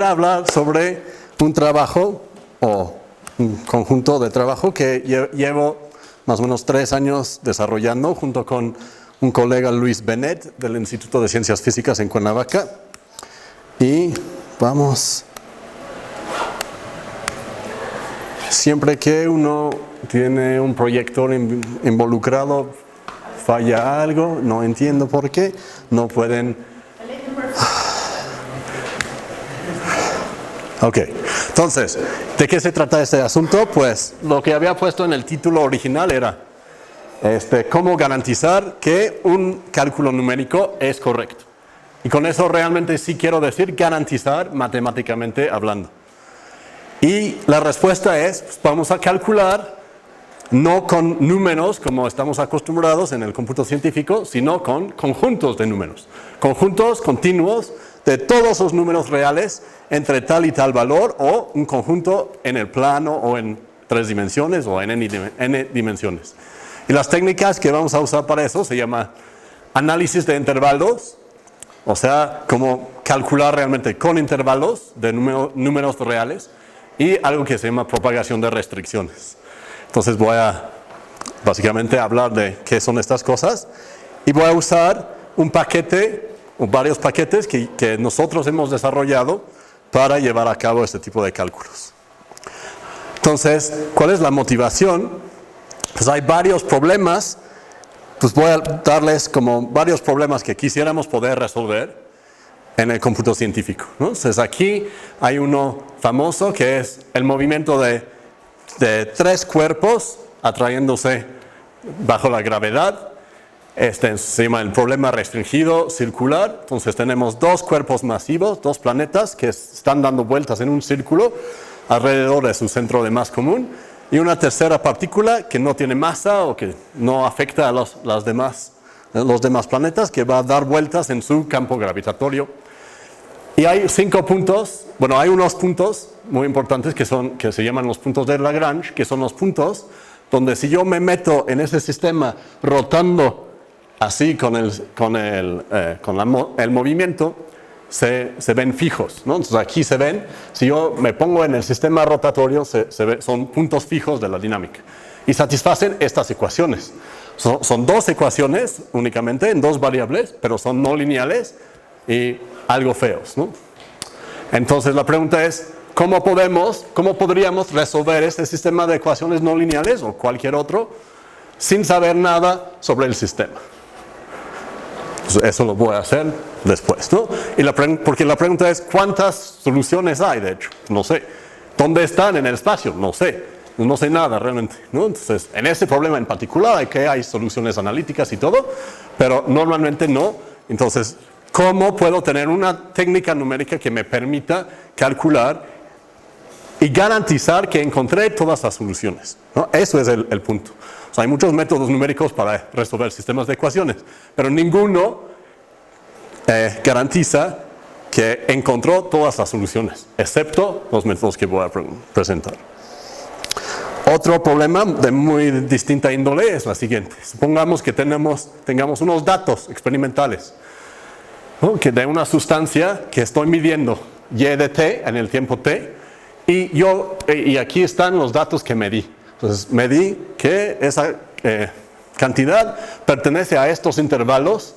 Hablar sobre un trabajo o un conjunto de trabajo que llevo más o menos 3 años desarrollando junto con un colega, Luis Benet, del Instituto de Ciencias Físicas en Cuernavaca. Y vamos. Siempre que uno tiene un proyector involucrado, falla algo, no entiendo por qué, no pueden. Ok, entonces, ¿de qué se trata este asunto? Pues lo que había puesto en el título original era cómo garantizar que un cálculo numérico es correcto. Y con eso realmente sí quiero decir garantizar matemáticamente hablando. Y la respuesta es, pues vamos a calcular no con números como estamos acostumbrados en el cómputo científico, sino con conjuntos de números. Conjuntos continuos de todos los números reales entre tal y tal valor, o un conjunto en el plano o en 3 dimensiones o en n dimensiones. Y las técnicas que vamos a usar para eso se llama análisis de intervalos, o sea, como calcular realmente con intervalos de números reales, y algo que se llama propagación de restricciones. Entonces voy a básicamente hablar de qué son estas cosas y voy a usar un paquete o varios paquetes que nosotros hemos desarrollado para llevar a cabo este tipo de cálculos. Entonces, ¿cuál es la motivación? Pues hay varios problemas, pues voy a darles como varios problemas que quisiéramos poder resolver en el cómputo científico, ¿no? Entonces aquí hay uno famoso que es el movimiento de 3 cuerpos atrayéndose bajo la gravedad. Se llama el problema restringido circular. Entonces tenemos 2 cuerpos masivos, 2 planetas que están dando vueltas en un círculo alrededor de su centro de masa común, y una tercera partícula que no tiene masa o que no afecta a los demás planetas, que va a dar vueltas en su campo gravitatorio. Y hay 5 puntos, bueno, hay unos puntos muy importantes que se llaman los puntos de Lagrange, que son los puntos donde si yo me meto en ese sistema rotando así con el movimiento, se ven fijos, ¿no? Entonces aquí se ven, si yo me pongo en el sistema rotatorio, son puntos fijos de la dinámica. Y satisfacen estas ecuaciones. Son 2 ecuaciones únicamente en 2 variables, pero son no lineales y algo feos, ¿no? Entonces la pregunta es, ¿cómo podríamos resolver este sistema de ecuaciones no lineales o cualquier otro sin saber nada sobre el sistema? Eso lo voy a hacer después, ¿no? Porque la pregunta es, ¿cuántas soluciones hay, de hecho? No sé. ¿Dónde están en el espacio? No sé. No sé nada realmente, ¿no? Entonces, en este problema en particular hay soluciones analíticas y todo, pero normalmente no. Entonces, ¿cómo puedo tener una técnica numérica que me permita calcular y garantizar que encontré todas las soluciones, ¿no? Eso es el punto. O sea, hay muchos métodos numéricos para resolver sistemas de ecuaciones, pero ninguno garantiza que encontró todas las soluciones, excepto los métodos que voy a presentar. Otro problema de muy distinta índole es la siguiente. Supongamos que tengamos unos datos experimentales, ¿no? Que de una sustancia que estoy midiendo y de t en el tiempo t, y aquí están los datos que medí. Entonces medí que esa cantidad pertenece a estos intervalos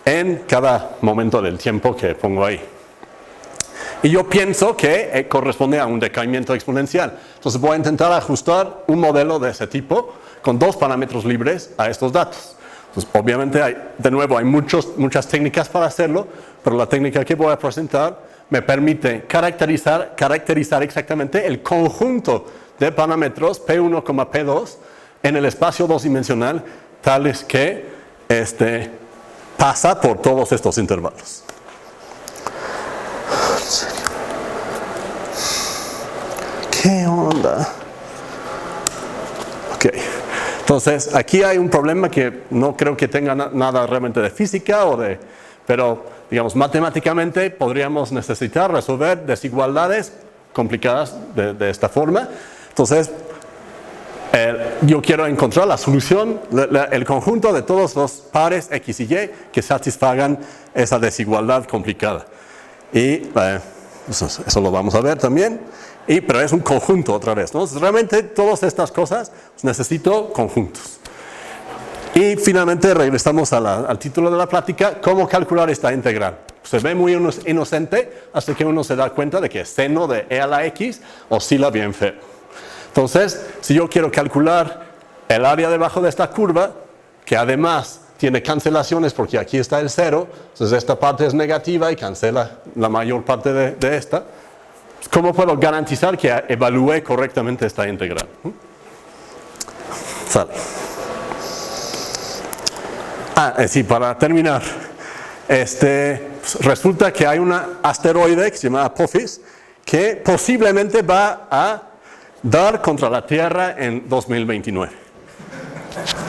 en cada momento del tiempo que pongo ahí. Y yo pienso que corresponde a un decaimiento exponencial. Entonces voy a intentar ajustar un modelo de ese tipo con 2 parámetros libres a estos datos. Entonces, obviamente, hay muchas técnicas para hacerlo, pero la técnica que voy a presentar me permite caracterizar exactamente el conjunto de parámetros P1, P2 en el espacio 2-dimensional, tales que pasa por todos estos intervalos. ¿Qué onda? Ok. Entonces, aquí hay un problema que no creo que tenga nada realmente de física pero, digamos, matemáticamente podríamos necesitar resolver desigualdades complicadas de esta forma. Entonces, yo quiero encontrar la solución, el conjunto de todos los pares X y Y que satisfagan esa desigualdad complicada. Y Entonces, eso lo vamos a ver también. Pero es un conjunto otra vez, ¿no? Realmente todas estas cosas necesito conjuntos. Y finalmente regresamos al título de la plática, ¿cómo calcular esta integral? Se ve muy inocente hasta que uno se da cuenta de que seno de e a la x oscila bien feo. Entonces, si yo quiero calcular el área debajo de esta curva, que además tiene cancelaciones porque aquí está el 0, entonces esta parte es negativa y cancela la mayor parte de esta, ¿cómo puedo garantizar que evalúe correctamente esta integral? Sale. Sí, para terminar, resulta que hay un asteroide que se llama Apophis que posiblemente va a dar contra la Tierra en 2029.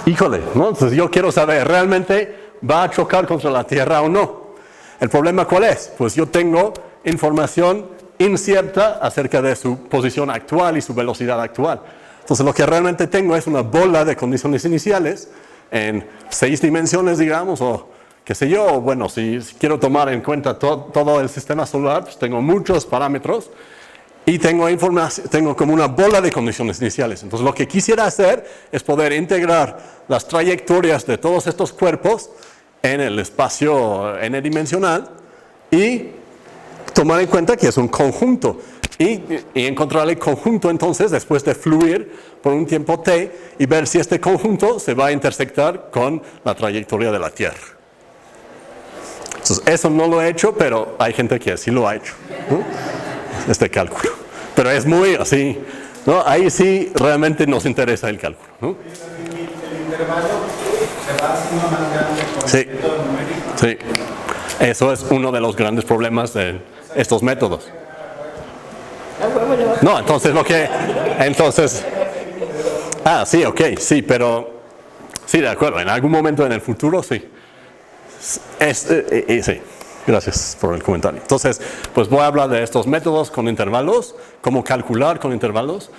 Híjole, ¿no? Entonces yo quiero saber, ¿realmente va a chocar contra la Tierra o no? ¿El problema cuál es? Pues yo tengo información incierta acerca de su posición actual y su velocidad actual. Entonces lo que realmente tengo es una bola de condiciones iniciales en 6 dimensiones, digamos, o qué sé yo. Bueno, si quiero tomar en cuenta todo el sistema solar, pues tengo muchos parámetros y tengo como una bola de condiciones iniciales. Entonces lo que quisiera hacer es poder integrar las trayectorias de todos estos cuerpos en el espacio n-dimensional y tomar en cuenta que es un conjunto y encontrar el conjunto entonces después de fluir por un tiempo t y ver si este conjunto se va a intersectar con la trayectoria de la Tierra. Entonces eso no lo he hecho, pero hay gente que sí lo ha hecho, ¿no? Este cálculo. Pero es muy así, ¿no? Ahí sí realmente nos interesa el cálculo, ¿no? El intervalo se va haciendo más grande con el método numérico. Sí, eso es uno de los grandes problemas de estos métodos. No, entonces sí, ok, sí, pero sí, de acuerdo, en algún momento en el futuro sí. Sí, gracias por el comentario. Entonces, pues voy a hablar de estos métodos con intervalos, cómo calcular con intervalos,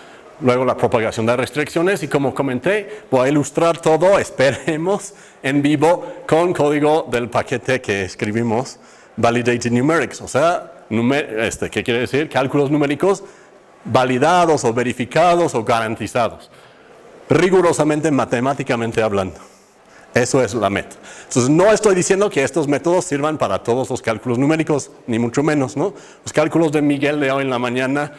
luego la propagación de restricciones y como comenté, voy a ilustrar todo, esperemos, en vivo con código del paquete que escribimos, Validated Numerics, o sea, ¿qué quiere decir? Cálculos numéricos validados o verificados o garantizados, rigurosamente matemáticamente hablando. Eso es la meta. Entonces no estoy diciendo que estos métodos sirvan para todos los cálculos numéricos, ni mucho menos, ¿no? Los cálculos de Miguel de hoy en la mañana,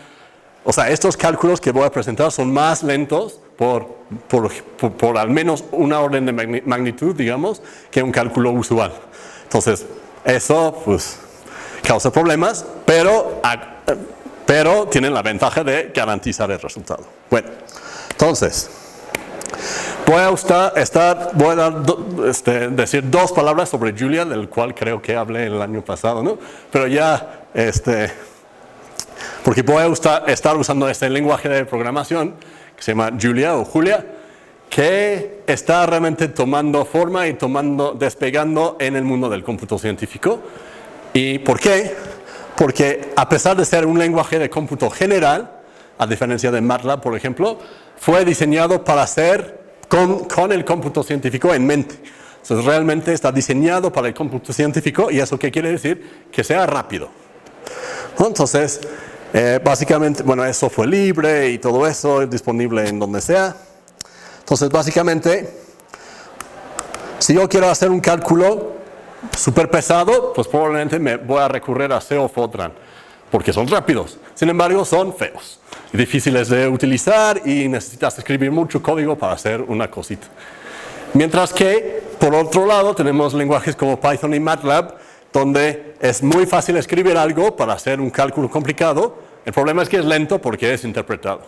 o sea, estos cálculos que voy a presentar son más lentos por al menos una orden de magnitud, digamos, que un cálculo usual. Entonces, eso pues causa problemas, pero tienen la ventaja de garantizar el resultado. Bueno, entonces, voy a decir 2 palabras sobre Julia, del cual creo que hablé el año pasado, ¿no? Pero ya, porque voy a estar usando este lenguaje de programación que se llama Julia o Julia, que está realmente tomando forma y despegando en el mundo del cómputo científico. ¿Y por qué? Porque a pesar de ser un lenguaje de cómputo general, a diferencia de MATLAB, por ejemplo, fue diseñado para ser con el cómputo científico en mente. Entonces realmente está diseñado para el cómputo científico y eso qué quiere decir? Que sea rápido. Entonces, básicamente, bueno, es software libre y todo eso es disponible en donde sea. Entonces, básicamente, si yo quiero hacer un cálculo súper pesado, pues probablemente me voy a recurrir a C o Fortran, porque son rápidos. Sin embargo, son feos, difíciles de utilizar y necesitas escribir mucho código para hacer una cosita. Mientras que, por otro lado, tenemos lenguajes como Python y MATLAB, donde es muy fácil escribir algo para hacer un cálculo complicado. El problema es que es lento porque es interpretado.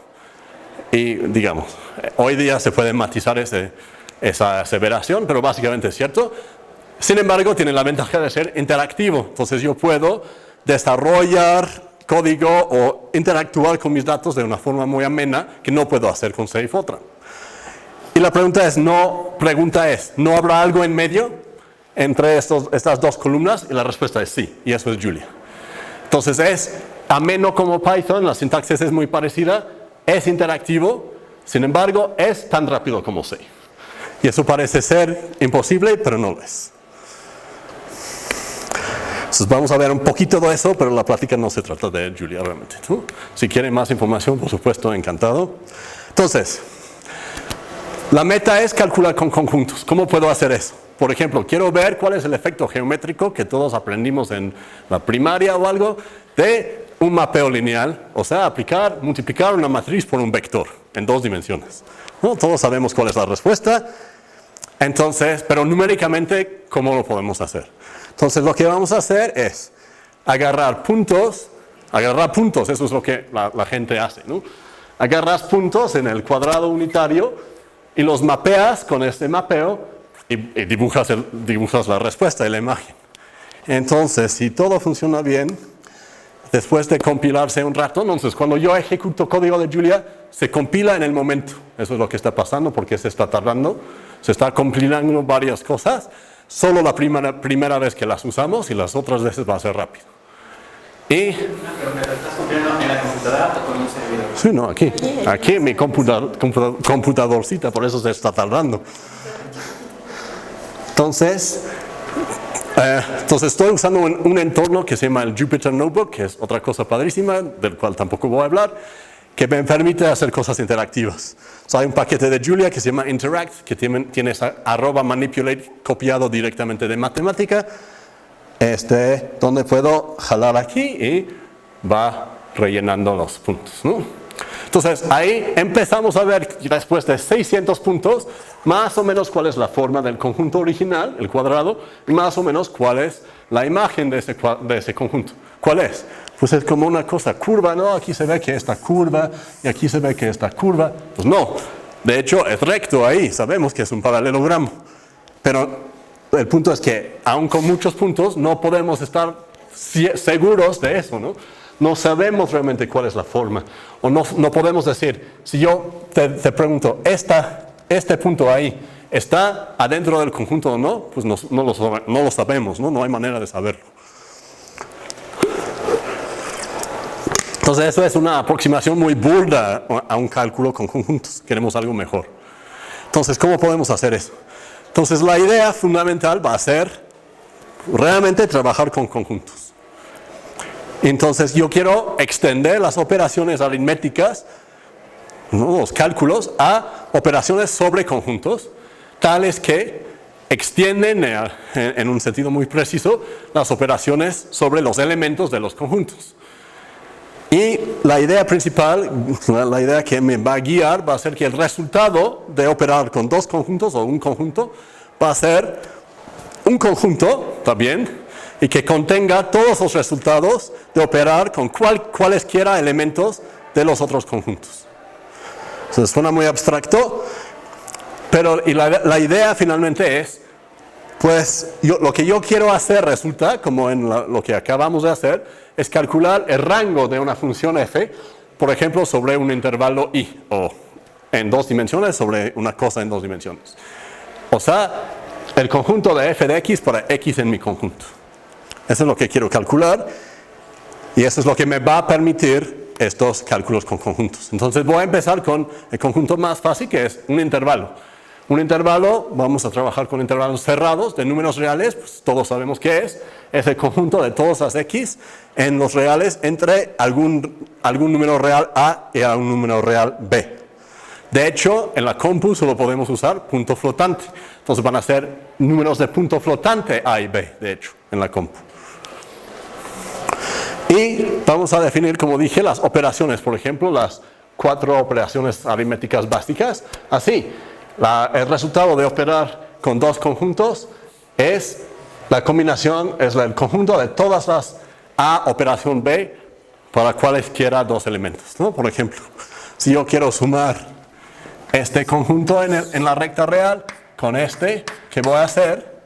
Y, digamos, hoy día se puede matizar esa aseveración, pero básicamente es cierto. Sin embargo, tiene la ventaja de ser interactivo. Entonces yo puedo desarrollar código o interactuar con mis datos de una forma muy amena que no puedo hacer con C y Fortran. Y la pregunta es, ¿no habrá algo en medio entre estas 2 columnas? Y la respuesta es sí, y eso es Julia. Entonces es ameno como Python, la sintaxis es muy parecida, es interactivo, sin embargo es tan rápido como C. Y eso parece ser imposible, pero no lo es. Entonces vamos a ver un poquito de eso, pero la plática no se trata de Julia realmente, ¿no? Si quieren más información, por supuesto, encantado. Entonces, la meta es calcular con conjuntos. ¿Cómo puedo hacer eso? Por ejemplo, quiero ver cuál es el efecto geométrico que todos aprendimos en la primaria o algo de un mapeo lineal, o sea, multiplicar una matriz por un vector en 2 dimensiones. ¿No? Todos sabemos cuál es la respuesta. Entonces, pero numéricamente, ¿cómo lo podemos hacer? Entonces, lo que vamos a hacer es agarrar puntos, eso es lo que la gente hace, ¿no? Agarras puntos en el cuadrado unitario y los mapeas con este mapeo y dibujas la respuesta y la imagen. Entonces, si todo funciona bien, después de compilarse un rato, entonces cuando yo ejecuto código de Julia, se compila en el momento. Eso es lo que está pasando porque se está tardando. Se está compilando varias cosas. Solo la primera vez que las usamos y las otras veces va a ser rápido. Y... ¿Pero me lo estás compilando en la computadora o con un servidor? Sí, no, aquí en mi computadorcita, por eso se está tardando. Entonces estoy usando un entorno que se llama el Jupyter Notebook, que es otra cosa padrísima, del cual tampoco voy a hablar, que me permite hacer cosas interactivas. Hay un paquete de Julia que se llama Interact, que tiene esa @manipulate copiado directamente de matemática, donde puedo jalar aquí y va rellenando los puntos, ¿no? Entonces, ahí empezamos a ver, después de 600 puntos, más o menos cuál es la forma del conjunto original, el cuadrado, y más o menos cuál es la imagen de ese conjunto. ¿Cuál es? Pues es como una cosa curva, ¿no? Aquí se ve que esta curva, y aquí se ve que esta curva. Pues no, de hecho es recto ahí, sabemos que es un paralelogramo. Pero el punto es que, aun con muchos puntos, no podemos estar seguros de eso, ¿no? No sabemos realmente cuál es la forma. O no podemos decir, si yo te pregunto, este punto ahí, ¿está adentro del conjunto o no? Pues no lo sabemos, ¿no? No hay manera de saberlo. Entonces eso es una aproximación muy burda a un cálculo con conjuntos. Queremos algo mejor. Entonces, ¿cómo podemos hacer eso? Entonces la idea fundamental va a ser realmente trabajar con conjuntos. Entonces yo quiero extender las operaciones aritméticas, ¿no? Los cálculos, a operaciones sobre conjuntos, tales que extienden en un sentido muy preciso las operaciones sobre los elementos de los conjuntos. Y la idea principal, la idea que me va a guiar, va a ser que el resultado de operar con 2 conjuntos o un conjunto va a ser un conjunto también y que contenga todos los resultados de operar con cualesquiera elementos de los otros conjuntos. Entonces suena muy abstracto, pero la idea finalmente es, pues lo que yo quiero hacer resulta, como en lo que acabamos de hacer, es calcular el rango de una función f, por ejemplo, sobre un intervalo i, o en 2 dimensiones sobre una cosa en 2 dimensiones. O sea, el conjunto de f de x para x en mi conjunto. Eso es lo que quiero calcular, y eso es lo que me va a permitir estos cálculos con conjuntos. Entonces voy a empezar con el conjunto más fácil, que es un intervalo. Un intervalo, vamos a trabajar con intervalos cerrados de números reales, pues todos sabemos qué es el conjunto de todas las x en los reales entre algún número real a y algún número real b. De hecho, en la compu solo podemos usar punto flotante. Entonces van a ser números de punto flotante a y b, de hecho, en la compu. Y vamos a definir, como dije, las operaciones, por ejemplo, las 4 operaciones aritméticas básicas, así. El resultado de operar con 2 conjuntos es la combinación, es el conjunto de todas las A operación B para cualesquiera 2 elementos, ¿no? Por ejemplo, si yo quiero sumar este conjunto en la recta real con este, ¿qué voy a hacer?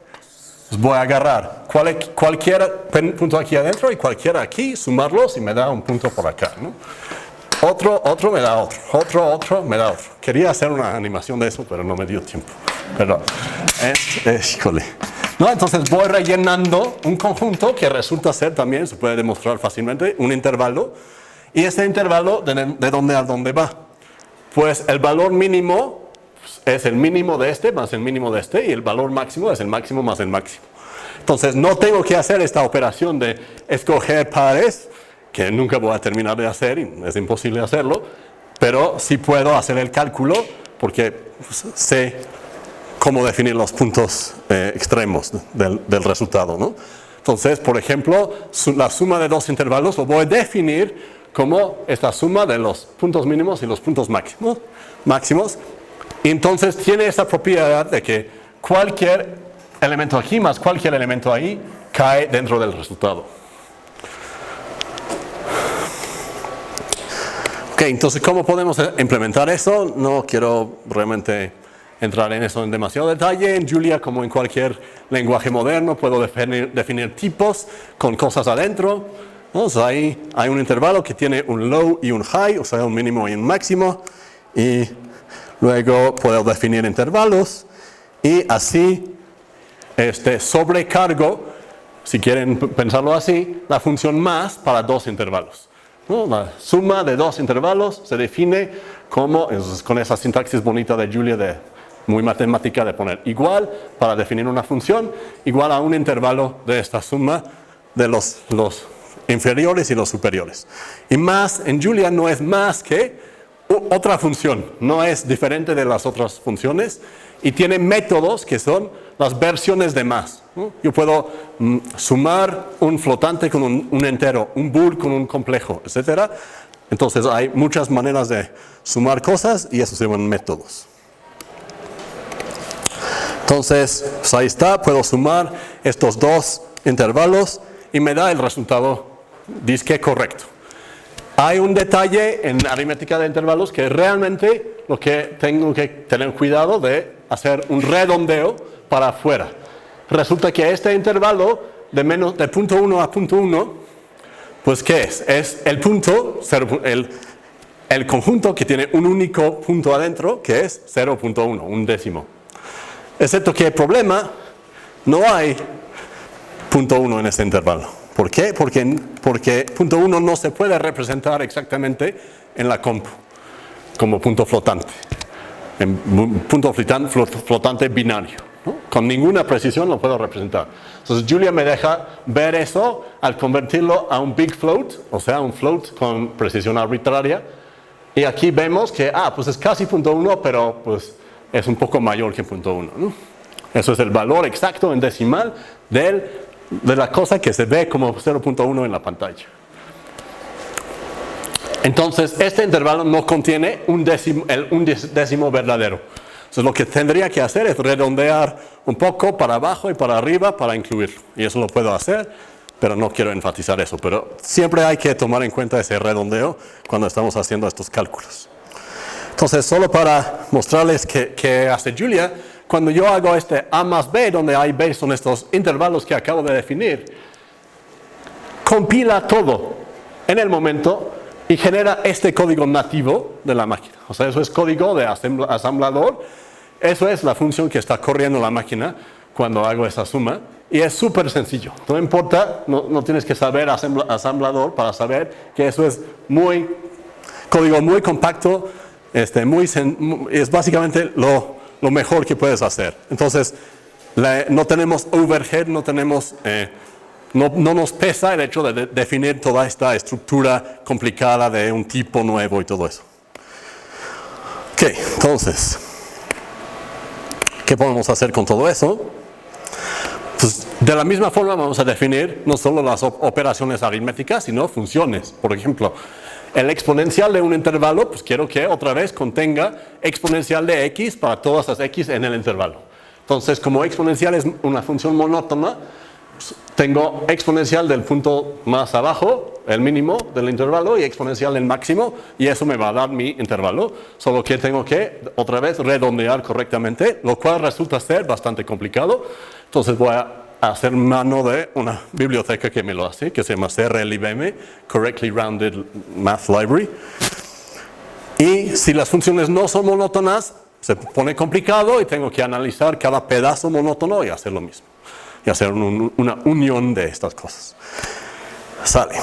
Pues voy a agarrar cualquier punto aquí adentro y cualquiera aquí, sumarlos y me da un punto por acá, ¿no? Otro me da otro me da otro. Quería hacer una animación de eso, pero no me dio tiempo. Perdón. Híjole. No, entonces voy rellenando un conjunto que resulta ser también, se puede demostrar fácilmente, un intervalo. Y este intervalo, ¿de dónde a dónde va? Pues el valor mínimo es el mínimo de este más el mínimo de este, y el valor máximo es el máximo más el máximo. Entonces no tengo que hacer esta operación de escoger pares, que nunca voy a terminar de hacer, y es imposible hacerlo, pero sí puedo hacer el cálculo porque pues, sé cómo definir los puntos extremos del resultado, ¿no? Entonces, por ejemplo, la suma de dos intervalos lo voy a definir como esta suma de los puntos mínimos y los puntos máximos. Y entonces tiene esta propiedad de que cualquier elemento aquí más cualquier elemento ahí cae dentro del resultado. Ok, entonces, ¿cómo podemos implementar eso? No quiero realmente entrar en eso en demasiado detalle. En Julia, como en cualquier lenguaje moderno, puedo definir tipos con cosas adentro. Entonces, ahí hay un intervalo que tiene un low y un high, o sea, un mínimo y un máximo. Y luego puedo definir intervalos y así sobrecargo, si quieren pensarlo así, la función más para dos intervalos, ¿no? La suma de dos intervalos se define como, con esa sintaxis bonita de Julia, muy matemática, de poner igual para definir una función, igual a un intervalo de esta suma de los inferiores y los superiores. Y más en Julia no es más que otra función, no es diferente de las otras funciones y tiene métodos que son las versiones de más, ¿no? Yo puedo sumar un flotante con un entero, un bool con un complejo, etc. Entonces hay muchas maneras de sumar cosas y eso se llaman métodos. Entonces, pues ahí está, puedo sumar estos dos intervalos y me da el resultado disque correcto. Hay un detalle en aritmética de intervalos que realmente lo que tengo que tener cuidado de hacer un redondeo para afuera. Resulta que este intervalo de punto 1 a punto 1, pues ¿qué es? Es el punto, el conjunto que tiene un único punto adentro, que es 0.1, un décimo. Excepto que el problema, no hay punto 1 en este intervalo. ¿Por qué? Porque punto 1 no se puede representar exactamente en la compu como punto flotante. En punto flotante binario, ¿no? Con ninguna precisión lo puedo representar. Entonces Julia me deja ver eso al convertirlo a un big float, o sea, un float con precisión arbitraria. Y aquí vemos que, pues es casi punto 1, pero pues es un poco mayor que punto 1, ¿no? Eso es el valor exacto en decimal de la cosa que se ve como 0.1 en la pantalla. Entonces, este intervalo no contiene un décimo verdadero. Entonces, lo que tendría que hacer es redondear un poco para abajo y para arriba para incluirlo. Y eso lo puedo hacer, pero no quiero enfatizar eso. Pero siempre hay que tomar en cuenta ese redondeo cuando estamos haciendo estos cálculos. Entonces, solo para mostrarles qué hace Julia, cuando yo hago este A más B, donde hay B son estos intervalos que acabo de definir, compila todo en el momento y genera este código nativo de la máquina. O sea, eso es código de asamblador. Eso es la función que está corriendo la máquina cuando hago esa suma. Y es súper sencillo. No importa, no tienes que saber asamblador para saber que eso es código muy compacto, es básicamente lo mejor que puedes hacer. Entonces, no tenemos overhead, no nos pesa el hecho de definir toda esta estructura complicada de un tipo nuevo y todo eso. Ok, entonces, ¿qué podemos hacer con todo eso? Pues, de la misma forma vamos a definir no solo las operaciones aritméticas, sino funciones. Por ejemplo, el exponencial de un intervalo, pues quiero que otra vez contenga exponencial de x para todas las x en el intervalo. Entonces, como exponencial es una función monótona, pues tengo exponencial del punto más abajo, el mínimo del intervalo, y exponencial del máximo, y eso me va a dar mi intervalo. Solo que tengo que, otra vez, redondear correctamente, lo cual resulta ser bastante complicado. Entonces voy a hacer mano de una biblioteca que me lo hace, que se llama CRLibm, Correctly Rounded Math Library. Y si las funciones no son monótonas, se pone complicado y tengo que analizar cada pedazo monótono y hacer lo mismo. Y hacer una unión de estas cosas. Sale.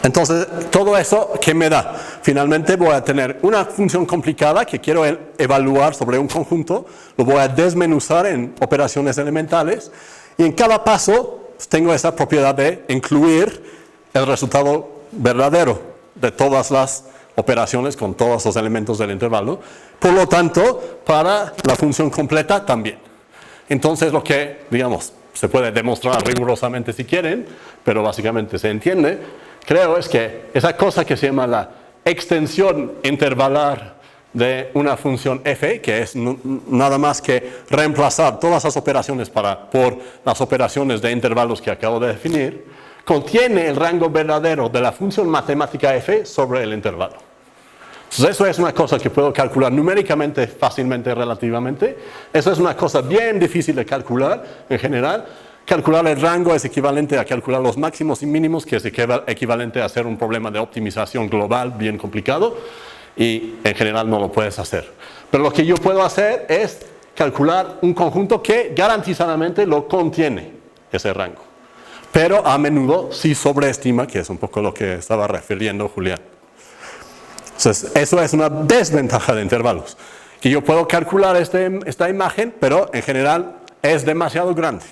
Entonces, todo eso, ¿qué me da? Finalmente voy a tener una función complicada que quiero evaluar sobre un conjunto, lo voy a desmenuzar en operaciones elementales, y en cada paso tengo esa propiedad de incluir el resultado verdadero de todas las operaciones con todos los elementos del intervalo. Por lo tanto, para la función completa también. Entonces, lo que, digamos, se puede demostrar rigurosamente si quieren, pero básicamente se entiende, creo, es que esa cosa que se llama la extensión intervalar de una función f, que es nada más que reemplazar todas las operaciones por las operaciones de intervalos que acabo de definir, contiene el rango verdadero de la función matemática f sobre el intervalo. Entonces eso es una cosa que puedo calcular numéricamente fácilmente relativamente. Eso es una cosa bien difícil de calcular en general. Calcular el rango es equivalente a calcular los máximos y mínimos, que es equivalente a hacer un problema de optimización global bien complicado, y en general no lo puedes hacer. Pero lo que yo puedo hacer es calcular un conjunto que garantizadamente lo contiene, ese rango. Pero a menudo sí sobreestima, que es un poco lo que estaba refiriendo Julián. Entonces, eso es una desventaja de intervalos. Que yo puedo calcular esta imagen, pero en general es demasiado grande.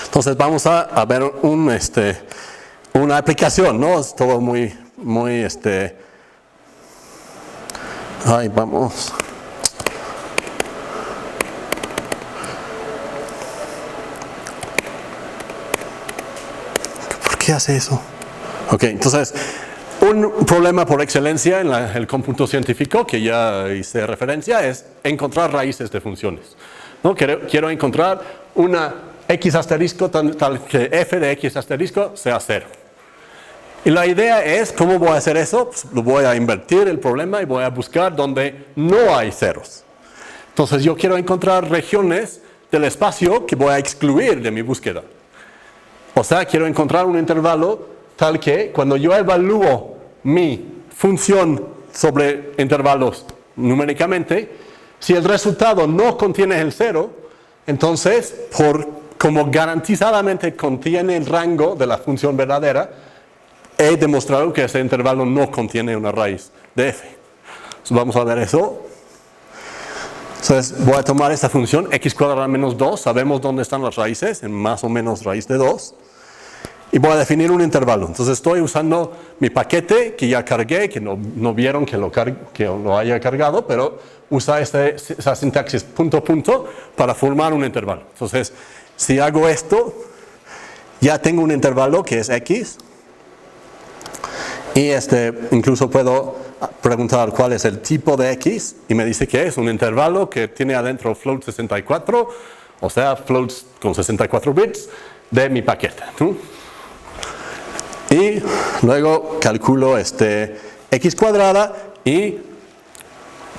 Entonces, vamos a ver una aplicación, ¿no? Es todo muy Ay, vamos. ¿Por qué hace eso? Ok, entonces, un problema por excelencia en el cómputo científico, que ya hice referencia, es encontrar raíces de funciones, ¿no? Quiero encontrar una x asterisco tal que f de x asterisco sea 0. Y la idea es, ¿cómo voy a hacer eso? Pues lo voy a invertir el problema y voy a buscar donde no hay ceros. Entonces yo quiero encontrar regiones del espacio que voy a excluir de mi búsqueda. O sea, quiero encontrar un intervalo tal que cuando yo evalúo mi función sobre intervalos numéricamente, si el resultado no contiene el 0, entonces, como garantizadamente contiene el rango de la función verdadera, he demostrado que ese intervalo no contiene una raíz de f. Entonces, vamos a ver eso. Entonces, voy a tomar esta función x cuadrada menos 2. Sabemos dónde están las raíces, en más o menos raíz de 2. Y voy a definir un intervalo. Entonces, estoy usando mi paquete que ya cargué, que no vieron que lo haya cargado, pero usa esa sintaxis punto punto para formar un intervalo. Entonces, si hago esto, ya tengo un intervalo que es x. Y incluso puedo preguntar cuál es el tipo de x, y me dice que es un intervalo que tiene adentro float 64, o sea, floats con 64 bits de mi paquete, ¿no? Y luego calculo x cuadrada y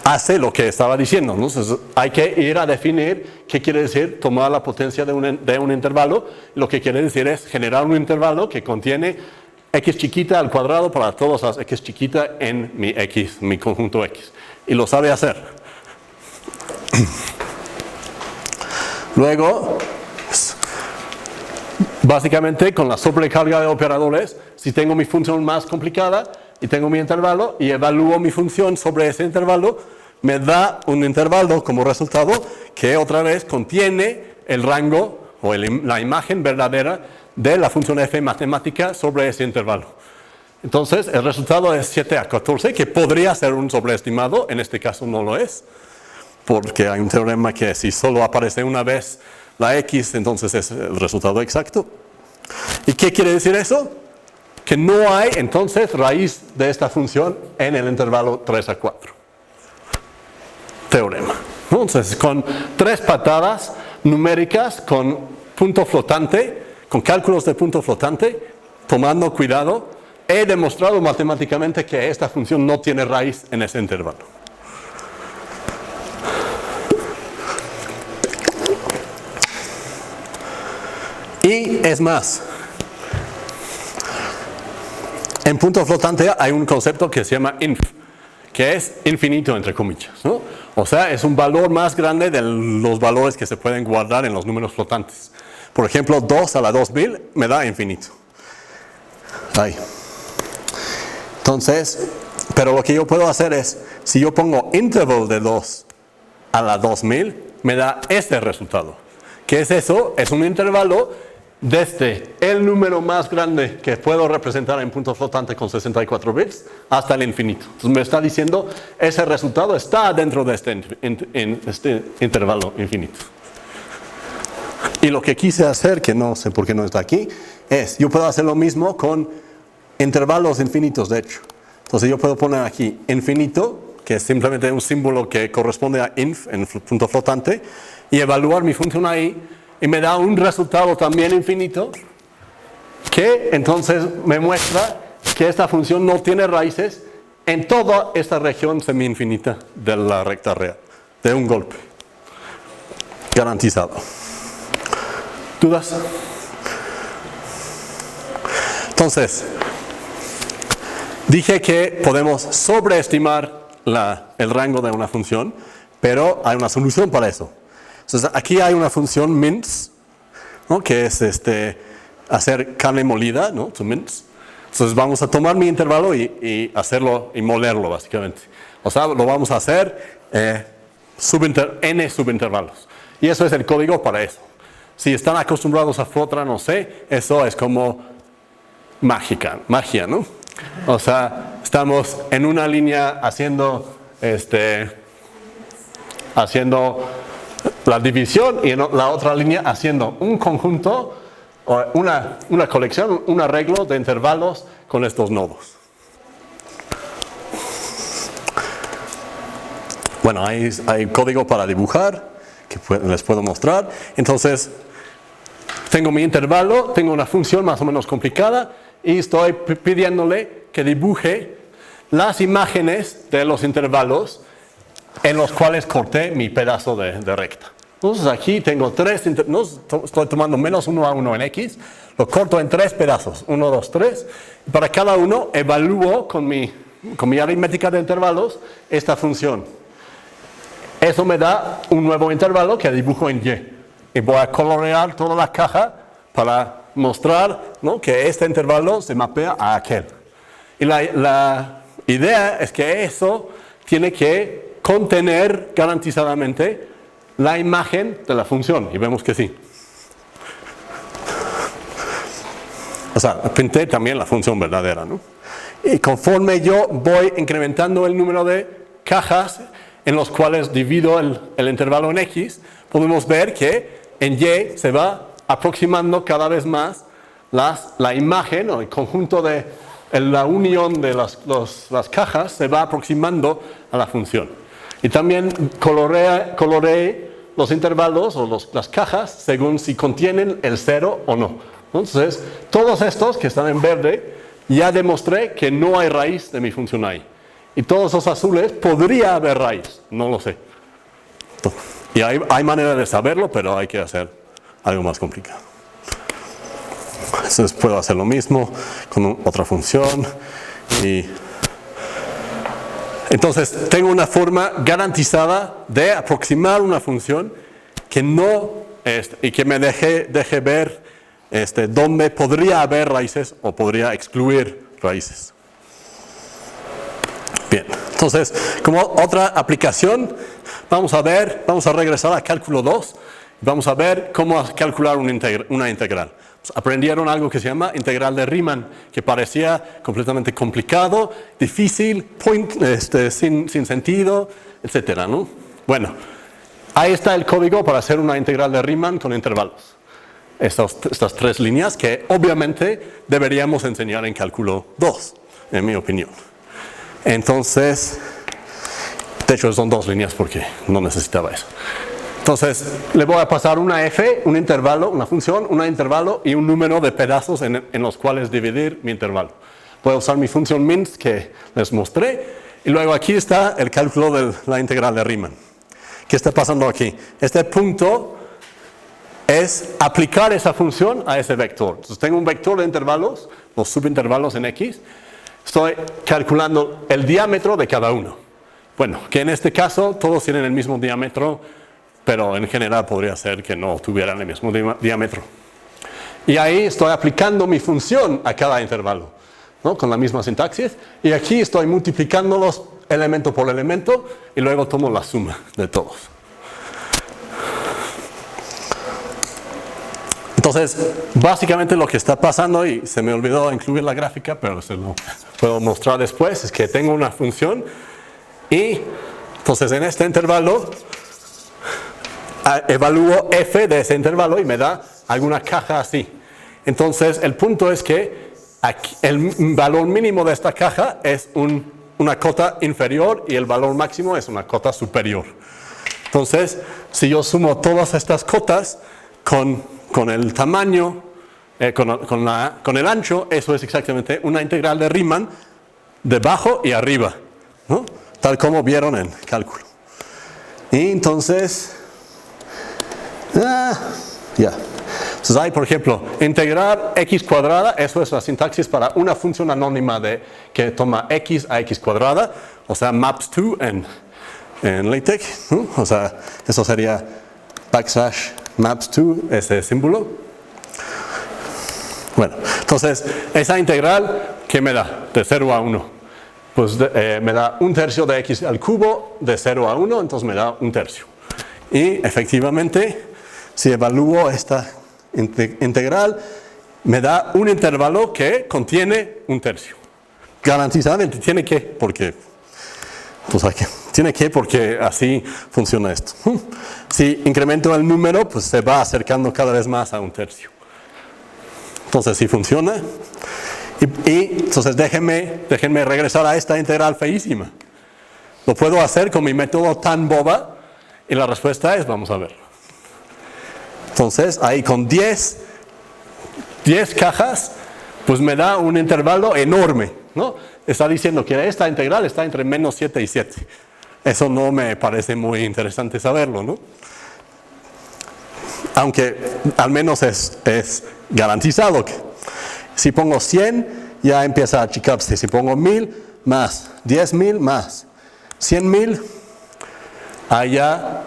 hace lo que estaba diciendo, ¿no? Entonces, hay que ir a definir qué quiere decir tomar la potencia de un intervalo. Lo que quiere decir es generar un intervalo que contiene x chiquita al cuadrado para todas las x chiquita en mi conjunto x. Y lo sabe hacer. Luego, básicamente con la sobrecarga de operadores, si tengo mi función más complicada y tengo mi intervalo y evalúo mi función sobre ese intervalo, me da un intervalo como resultado que otra vez contiene el rango o la imagen verdadera de la función f matemática sobre ese intervalo. Entonces, el resultado es 7 a 14, que podría ser un sobreestimado, en este caso no lo es, porque hay un teorema que si solo aparece una vez la x, entonces es el resultado exacto. ¿Y qué quiere decir eso? Que no hay, entonces, raíz de esta función en el intervalo 3 a 4. Teorema. Entonces, con 3 patadas numéricas, con punto flotante, con cálculos de punto flotante, tomando cuidado, he demostrado matemáticamente que esta función no tiene raíz en ese intervalo. Y es más, en punto flotante hay un concepto que se llama inf, que es infinito entre comillas, ¿no? O sea, es un valor más grande de los valores que se pueden guardar en los números flotantes. Por ejemplo, 2 a la 2000 me da infinito. Ahí. Entonces, pero lo que yo puedo hacer es, si yo pongo interval de 2 a la 2000, me da este resultado. ¿Qué es eso? Es un intervalo desde el número más grande que puedo representar en punto flotante con 64 bits hasta el infinito. Entonces me está diciendo, ese resultado está dentro de este intervalo infinito. Y lo que quise hacer, que no sé por qué no está aquí, es, yo puedo hacer lo mismo con intervalos infinitos, de hecho. Entonces yo puedo poner aquí infinito, que es simplemente un símbolo que corresponde a inf en punto flotante, y evaluar mi función ahí, y me da un resultado también infinito, que entonces me muestra que esta función no tiene raíces en toda esta región semi-infinita de la recta real, de un golpe. Garantizado. ¿Dudas? Entonces, dije que podemos sobreestimar el rango de una función, pero hay una solución para eso. Entonces, aquí hay una función mince, ¿no? Que es hacer carne molida, ¿no? To mince. Entonces, vamos a tomar mi intervalo y hacerlo y molerlo, básicamente. O sea, lo vamos a hacer n subintervalos. Y eso es el código para eso. Si están acostumbrados a Fortran, no sé, eso es como magia, ¿no? O sea, estamos en una línea haciendo la división y en la otra línea haciendo un conjunto, una colección, un arreglo de intervalos con estos nodos. Bueno, hay código para dibujar que les puedo mostrar. Entonces, tengo mi intervalo, tengo una función más o menos complicada y estoy pidiéndole que dibuje las imágenes de los intervalos en los cuales corté mi pedazo de recta. Entonces aquí tengo estoy tomando menos 1 a 1 en X, lo corto en 3 pedazos, 1, 2, 3, y para cada uno evalúo con mi aritmética de intervalos esta función. Eso me da un nuevo intervalo que dibujo en Y. Y voy a colorear toda la caja para mostrar, ¿no?, que este intervalo se mapea a aquel. Y la idea es que eso tiene que contener garantizadamente la imagen de la función. Y vemos que sí. O sea, pinté también la función verdadera, ¿no? Y conforme yo voy incrementando el número de cajas en los cuales divido el intervalo en X, podemos ver que en Y se va aproximando cada vez más la imagen o el conjunto de la unión de las cajas se va aproximando a la función. Y también coloreé los intervalos o las cajas según si contienen el 0 o no. Entonces, todos estos que están en verde, ya demostré que no hay raíz de mi función ahí. Y todos los azules, podría haber raíz, no lo sé. Y hay manera de saberlo, pero hay que hacer algo más complicado. Entonces puedo hacer lo mismo con otra función. Entonces tengo una forma garantizada de aproximar una función que no y que me deje ver dónde podría haber raíces o podría excluir raíces. Bien, entonces como otra aplicación vamos a regresar a cálculo 2 y vamos a ver cómo calcular una integral. Pues aprendieron algo que se llama integral de Riemann, que parecía completamente complicado, difícil, sin sentido, etcétera, ¿no? Bueno, ahí está el código para hacer una integral de Riemann con intervalos. Estas 3 líneas que obviamente deberíamos enseñar en cálculo 2, en mi opinión. Entonces, de hecho son 2 líneas porque no necesitaba eso. Entonces, le voy a pasar una f, un intervalo, una función, un intervalo y un número de pedazos en los cuales dividir mi intervalo. Voy a usar mi función mince que les mostré y luego aquí está el cálculo de la integral de Riemann. ¿Qué está pasando aquí? Este punto es aplicar esa función a ese vector. Entonces, tengo un vector de intervalos, los subintervalos en X. Estoy calculando el diámetro de cada uno. Bueno, que en este caso todos tienen el mismo diámetro, pero en general podría ser que no tuvieran el mismo diámetro. Y ahí estoy aplicando mi función a cada intervalo, ¿no?, con la misma sintaxis. Y aquí estoy multiplicándolos elemento por elemento y luego tomo la suma de todos. Entonces, básicamente lo que está pasando, y se me olvidó incluir la gráfica, pero se lo puedo mostrar después, es que tengo una función y entonces en este intervalo evalúo f de ese intervalo y me da alguna caja así. Entonces, el punto es que aquí, el valor mínimo de esta caja es una cota inferior y el valor máximo es una cota superior. Entonces, si yo sumo todas estas cotas con el tamaño, con el ancho, eso es exactamente una integral de Riemann de abajo y arriba, ¿no? Tal como vieron en cálculo. Y entonces, entonces hay, por ejemplo, integrar x cuadrada, eso es la sintaxis para una función anónima que toma x a x cuadrada, o sea, maps2 en LaTeX, ¿no? O sea, eso sería \maps2, ese símbolo. Bueno, entonces, esa integral, ¿qué me da? De 0 a 1. Pues me da 1/3 de x al cubo de 0 a 1, entonces me da 1/3. Y efectivamente, si evalúo esta integral, me da un intervalo que contiene 1/3. Garantizadamente tiene que, porque así funciona esto. Si incremento el número, pues se va acercando cada vez más a 1/3. Entonces sí funciona. Y entonces déjenme regresar a esta integral feísima. Lo puedo hacer con mi método tan boba y la respuesta es, vamos a ver. Entonces ahí con 10 cajas, pues me da un intervalo enorme, ¿no? Está diciendo que esta integral está entre -7 y 7. Eso no me parece muy interesante saberlo, ¿no? Aunque al menos es garantizado que si pongo 100 ya empieza a achicarse. Si pongo 1000 más 10.000 más 100.000, allá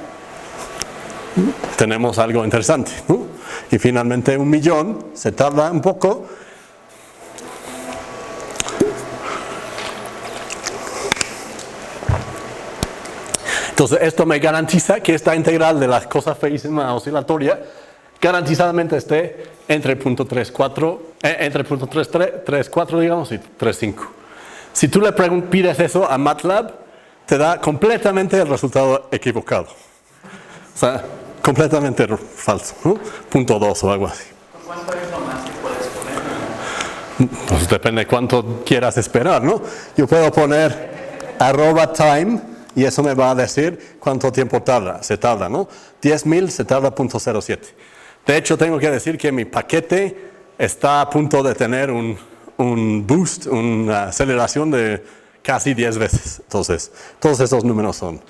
tenemos algo interesante, ¿no? Y finalmente 1.000.000 se tarda un poco. Entonces esto me garantiza que esta integral de la cosa feísima oscilatoria garantizadamente esté entre punto 3.4 digamos y 3.5. Si tú le pides eso a MATLAB, te da completamente el resultado equivocado. O sea, completamente falso, ¿no? Punto 2 o algo así. ¿Cuánto es lo más que puedes poner? Pues depende de cuánto quieras esperar, ¿no? Yo puedo poner @time y eso me va a decir cuánto tiempo se tarda, ¿no? 10.000 se tarda 0.07. De hecho, tengo que decir que mi paquete está a punto de tener un boost, una aceleración de casi 10 veces. Entonces, todos esos números son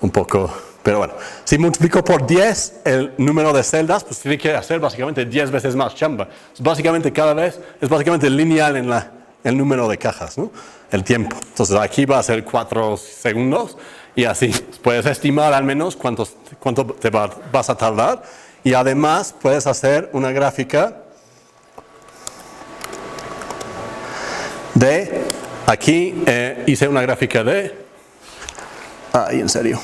un poco... Pero bueno, si multiplico por 10 el número de celdas, pues tiene que hacer básicamente 10 veces más chamba. Básicamente cada vez es básicamente lineal en el número de cajas, ¿no? El tiempo. Entonces aquí va a ser 4 segundos y así. Puedes estimar al menos cuánto te vas a tardar y además puedes hacer una gráfica de... Aquí hice una gráfica de... Ay, en serio.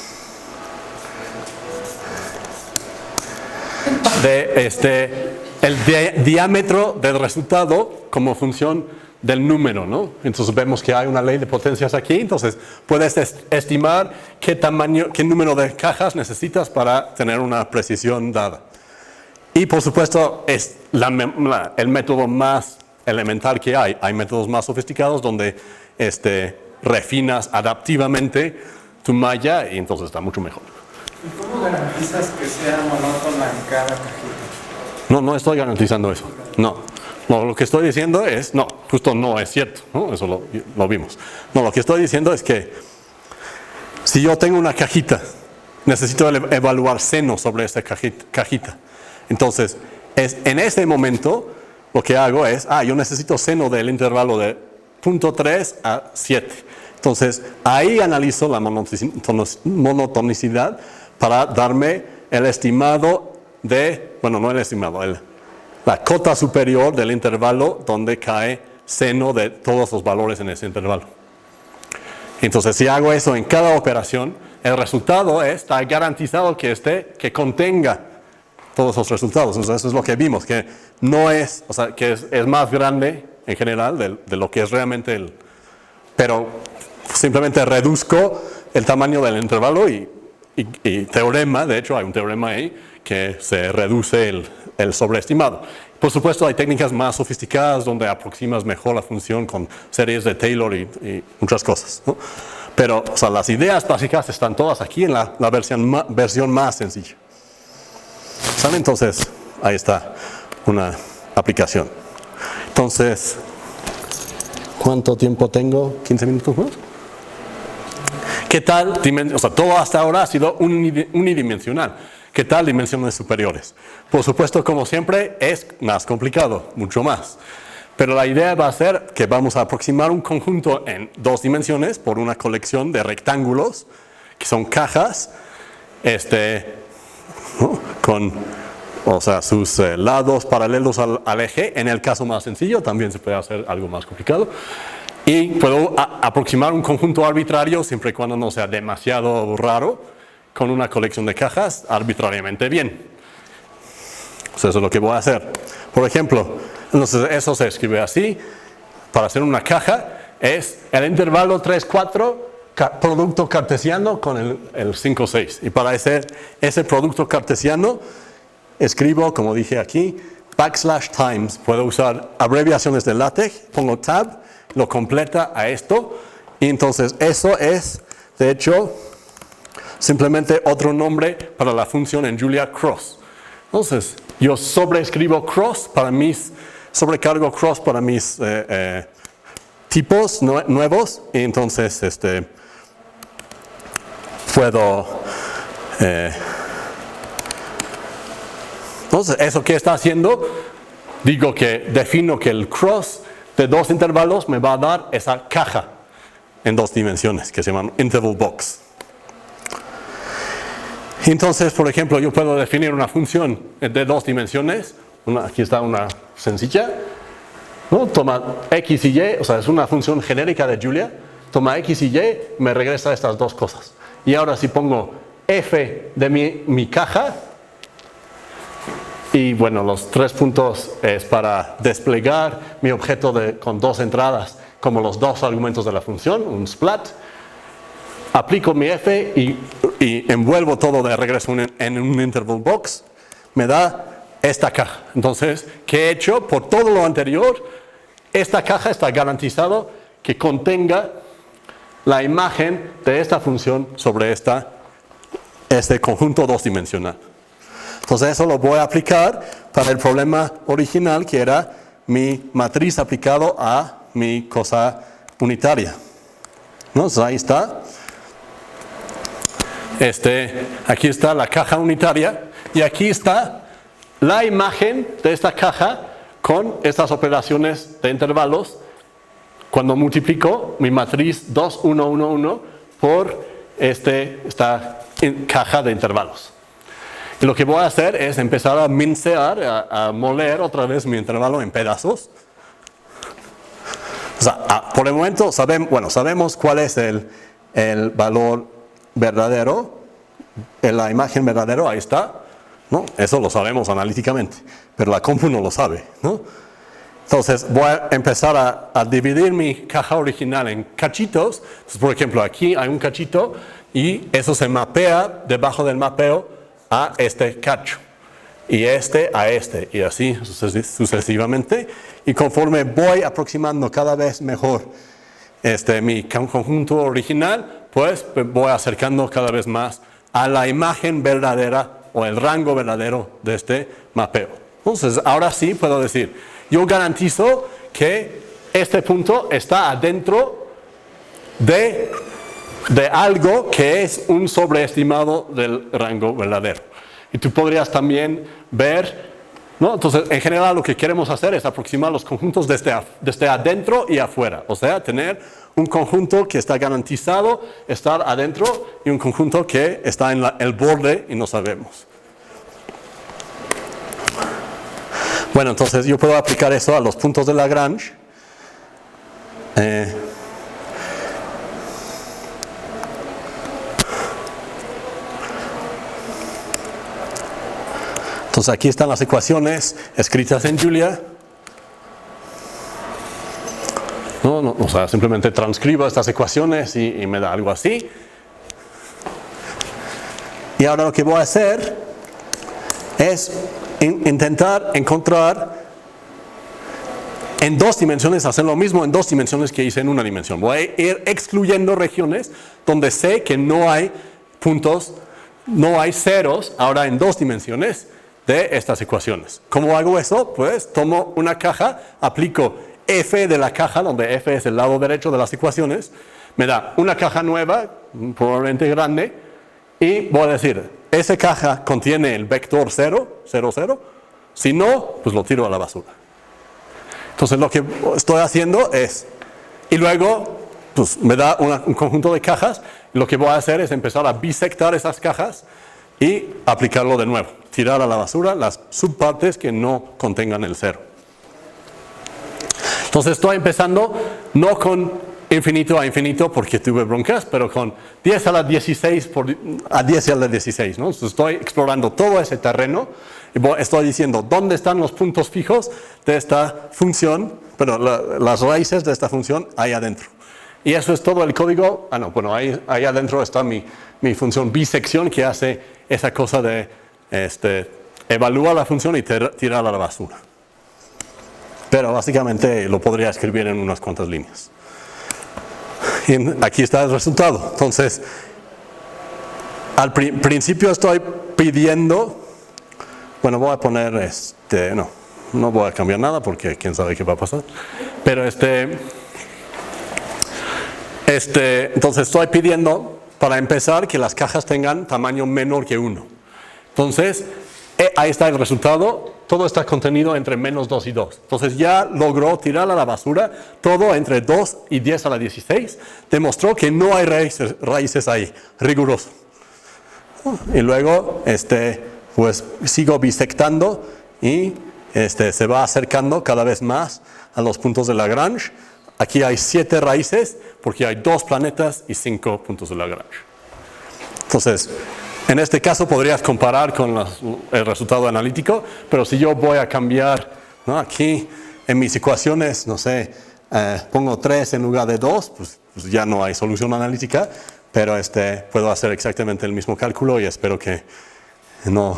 De el diámetro del resultado como función del número, ¿no? Entonces vemos que hay una ley de potencias aquí, entonces puedes estimar qué número de cajas necesitas para tener una precisión dada. Y por supuesto es el método más elemental que hay. Hay métodos más sofisticados donde refinas adaptivamente tu malla y entonces está mucho mejor. ¿Y cómo garantizas que sea monótona en cada cajita? No estoy garantizando eso. No, lo que estoy diciendo es, justo no es cierto, ¿no? Eso lo vimos. No, lo que estoy diciendo es que si yo tengo una cajita, necesito evaluar seno sobre esa cajita. Entonces, en ese momento, lo que hago es, yo necesito seno del intervalo de 0.3 a 7. Entonces, ahí analizo la monotonicidad para darme el estimado no el estimado, la cota superior del intervalo donde cae seno de todos los valores en ese intervalo. Entonces, si hago eso en cada operación, el resultado está garantizado que contenga todos los resultados. Entonces eso es lo que vimos, que no es, o sea, que es más grande en general de lo que es realmente el... Pero simplemente reduzco el tamaño del intervalo y teorema, de hecho hay un teorema ahí, que se reduce el sobreestimado. Por supuesto hay técnicas más sofisticadas donde aproximas mejor la función con series de Taylor y muchas cosas, ¿no? Pero o sea, las ideas básicas están todas aquí en la versión más sencilla. ¿Sale? Entonces, ahí está una aplicación. Entonces, ¿cuánto tiempo tengo? ¿15 minutos más? ¿Qué tal? O sea, todo hasta ahora ha sido unidimensional. ¿Qué tal dimensiones superiores? Por supuesto, como siempre, es más complicado, mucho más. Pero la idea va a ser que vamos a aproximar un conjunto en 2 dimensiones por una colección de rectángulos, que son cajas, ¿no? Con, o sea, sus lados paralelos al eje. En el caso más sencillo también se puede hacer algo más complicado. Y puedo aproximar un conjunto arbitrario siempre y cuando no sea demasiado raro, con una colección de cajas arbitrariamente bien. Eso es lo que voy a hacer. Por ejemplo, entonces eso se escribe así. Para hacer una caja es el intervalo 3, 4, producto cartesiano con el 5, 6. Y para ese producto cartesiano escribo, como dije aquí, \times. Puedo usar abreviaciones de LaTeX, pongo tab, lo completa a esto. Y entonces eso es, de hecho, simplemente otro nombre para la función en Julia cross. Entonces, yo sobreescribo cross para sobrecargo cross para mis tipos nuevos, y entonces puedo... entonces, ¿eso qué está haciendo? Digo que defino que el cross de 2 intervalos me va a dar esa caja en 2 dimensiones, que se llaman interval box. Entonces, por ejemplo, yo puedo definir una función de 2 dimensiones. Aquí está una sencilla, ¿no? Toma x y y, o sea, es una función genérica de Julia. Toma x y y, me regresa estas 2 cosas. Y ahora si pongo f de mi caja, y bueno, los 3 puntos es para desplegar mi objeto con 2 entradas, como los 2 argumentos de la función, un splat. Aplico mi f y envuelvo todo de regreso en un interval box, me da esta caja. Entonces, ¿qué he hecho? Por todo lo anterior, esta caja está garantizado que contenga la imagen de esta función sobre este conjunto 2-dimensional. Entonces, eso lo voy a aplicar para el problema original, que era mi matriz aplicado a mi cosa unitaria. ¿No? Entonces, ahí está. Aquí está la caja unitaria y aquí está la imagen de esta caja con estas operaciones de intervalos cuando multiplico mi matriz 2, 1, 1, 1 por esta caja de intervalos. Y lo que voy a hacer es empezar a mincear, a moler otra vez mi intervalo en pedazos. O sea, por el momento sabemos cuál es el valor verdadero, en la imagen verdadero, ahí está, ¿no? Eso lo sabemos analíticamente, pero la compu no lo sabe, ¿no? Entonces voy a empezar a dividir mi caja original en cachitos. Entonces, por ejemplo, aquí hay un cachito y eso se mapea debajo del mapeo a este cacho y a y así sucesivamente, y conforme voy aproximando cada vez mejor mi conjunto original, pues voy acercando cada vez más a la imagen verdadera o el rango verdadero de este mapeo. Entonces, ahora sí puedo decir, yo garantizo que este punto está adentro de algo que es un sobreestimado del rango verdadero. Y tú podrías también ver, ¿no? Entonces, en general lo que queremos hacer es aproximar los conjuntos desde adentro y afuera. O sea, tener un conjunto que está garantizado estar adentro y un conjunto que está en el borde y no sabemos. Bueno, entonces yo puedo aplicar eso a los puntos de Lagrange. Entonces aquí están las ecuaciones escritas en Julia. O sea, simplemente transcribo estas ecuaciones y me da algo así. Y ahora lo que voy a hacer es intentar encontrar en 2 dimensiones, hacer lo mismo en 2 dimensiones que hice en una dimensión. Voy a ir excluyendo regiones donde sé que no hay puntos, no hay ceros, ahora en 2 dimensiones de estas ecuaciones. ¿Cómo hago eso? Pues tomo una caja, aplico f de la caja, donde f es el lado derecho de las ecuaciones, me da una caja nueva, probablemente grande, y voy a decir, esa caja contiene el vector 0, 0, 0, si no, pues lo tiro a la basura. Entonces lo que estoy haciendo es, y luego pues me da un conjunto de cajas, y lo que voy a hacer es empezar a bisectar esas cajas y aplicarlo de nuevo, tirar a la basura las subpartes que no contengan el 0. Entonces estoy empezando no con infinito a infinito porque tuve broncas, pero con 10 a la 16 a 10 a la 16, ¿no? Entonces estoy explorando todo ese terreno y estoy diciendo dónde están los puntos fijos de esta función, pero las raíces de esta función ahí adentro. Y eso es todo el código. Ahí adentro está mi función bisección que hace esa cosa de evalúa la función y tirar a la basura. Pero básicamente lo podría escribir en unas cuantas líneas. Y aquí está el resultado. Entonces, al principio estoy pidiendo, voy a poner no voy a cambiar nada porque quién sabe qué va a pasar. Pero entonces estoy pidiendo para empezar que las cajas tengan tamaño menor que 1. Entonces, ahí está el resultado. Todo está contenido entre menos 2 y 2. Entonces ya logró tirar a la basura todo entre 2 y 10 a la 16. Demostró que no hay raíces ahí, riguroso. Y luego pues sigo bisectando y se va acercando cada vez más a los puntos de Lagrange. Aquí hay 7 raíces porque hay 2 planetas y 5 puntos de Lagrange. Entonces, en este caso podrías comparar con el resultado analítico, pero si yo voy a cambiar, ¿no? Aquí en mis ecuaciones, pongo 3 en lugar de 2, pues ya no hay solución analítica, pero puedo hacer exactamente el mismo cálculo y espero que no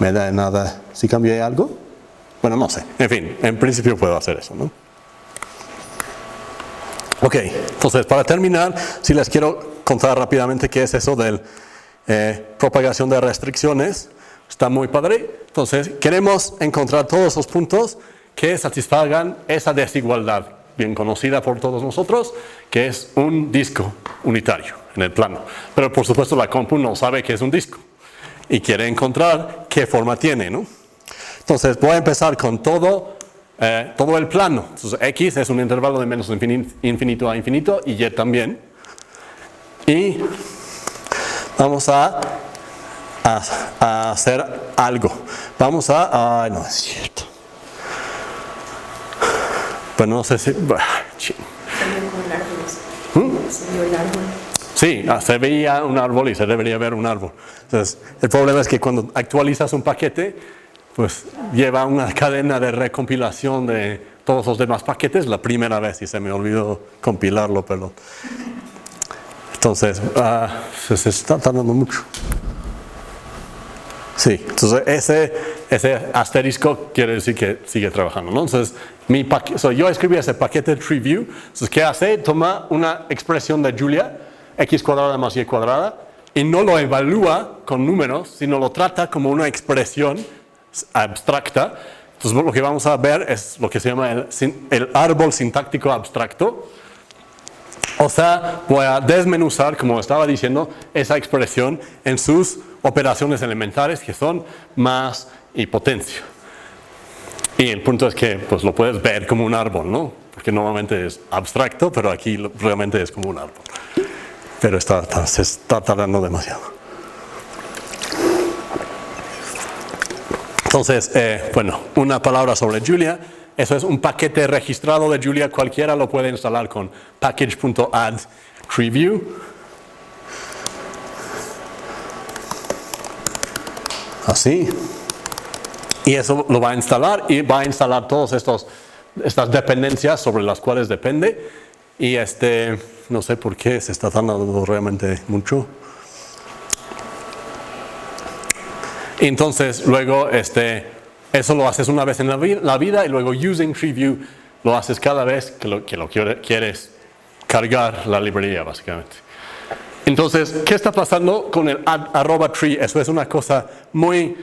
me dé nada. ¿Si cambié algo? Bueno, no sé. En fin, en principio puedo hacer eso, ¿no? Ok, entonces para terminar, si les quiero contar rápidamente qué es eso del propagación de restricciones. Está muy padre. Entonces queremos encontrar todos los puntos que satisfagan esa desigualdad bien conocida por todos nosotros, que es un disco unitario en el plano. Pero por supuesto la compu no sabe que es un disco y quiere encontrar qué forma tiene, ¿no? Entonces voy a empezar con todo el plano. Entonces X es un intervalo de menos infinito a infinito y Y también. Y vamos a hacer algo. Vamos a... no es cierto. Pues no sé si... Sí, se veía un árbol y se debería ver un árbol. Entonces, el problema es que cuando actualizas un paquete, pues lleva una cadena de recompilación de todos los demás paquetes la primera vez y se me olvidó compilarlo, perdón. Entonces, se está tardando mucho. Sí, entonces ese asterisco quiere decir que sigue trabajando, ¿no? Entonces, yo escribí ese paquete TreeView. Entonces, ¿qué hace? Toma una expresión de Julia, x cuadrada más y cuadrada, y no lo evalúa con números, sino lo trata como una expresión abstracta. Entonces, lo que vamos a ver es lo que se llama el árbol sintáctico abstracto. O sea, voy a desmenuzar, como estaba diciendo, esa expresión en sus operaciones elementales, que son más y potencia. Y el punto es que pues, lo puedes ver como un árbol, ¿no? Porque normalmente es abstracto, pero aquí realmente es como un árbol. Pero se está tardando demasiado. Entonces, una palabra sobre Julia. Eso es un paquete registrado de Julia. Cualquiera lo puede instalar con package.add TreeView. Así. Y eso lo va a instalar y va a instalar todas estas dependencias sobre las cuales depende. Y no sé por qué se está tardando realmente mucho. Entonces, luego, eso lo haces una vez en la vida y luego using TreeView lo haces cada vez que lo quieres cargar la librería, básicamente. Entonces, ¿qué está pasando con el @tree? Eso es una cosa muy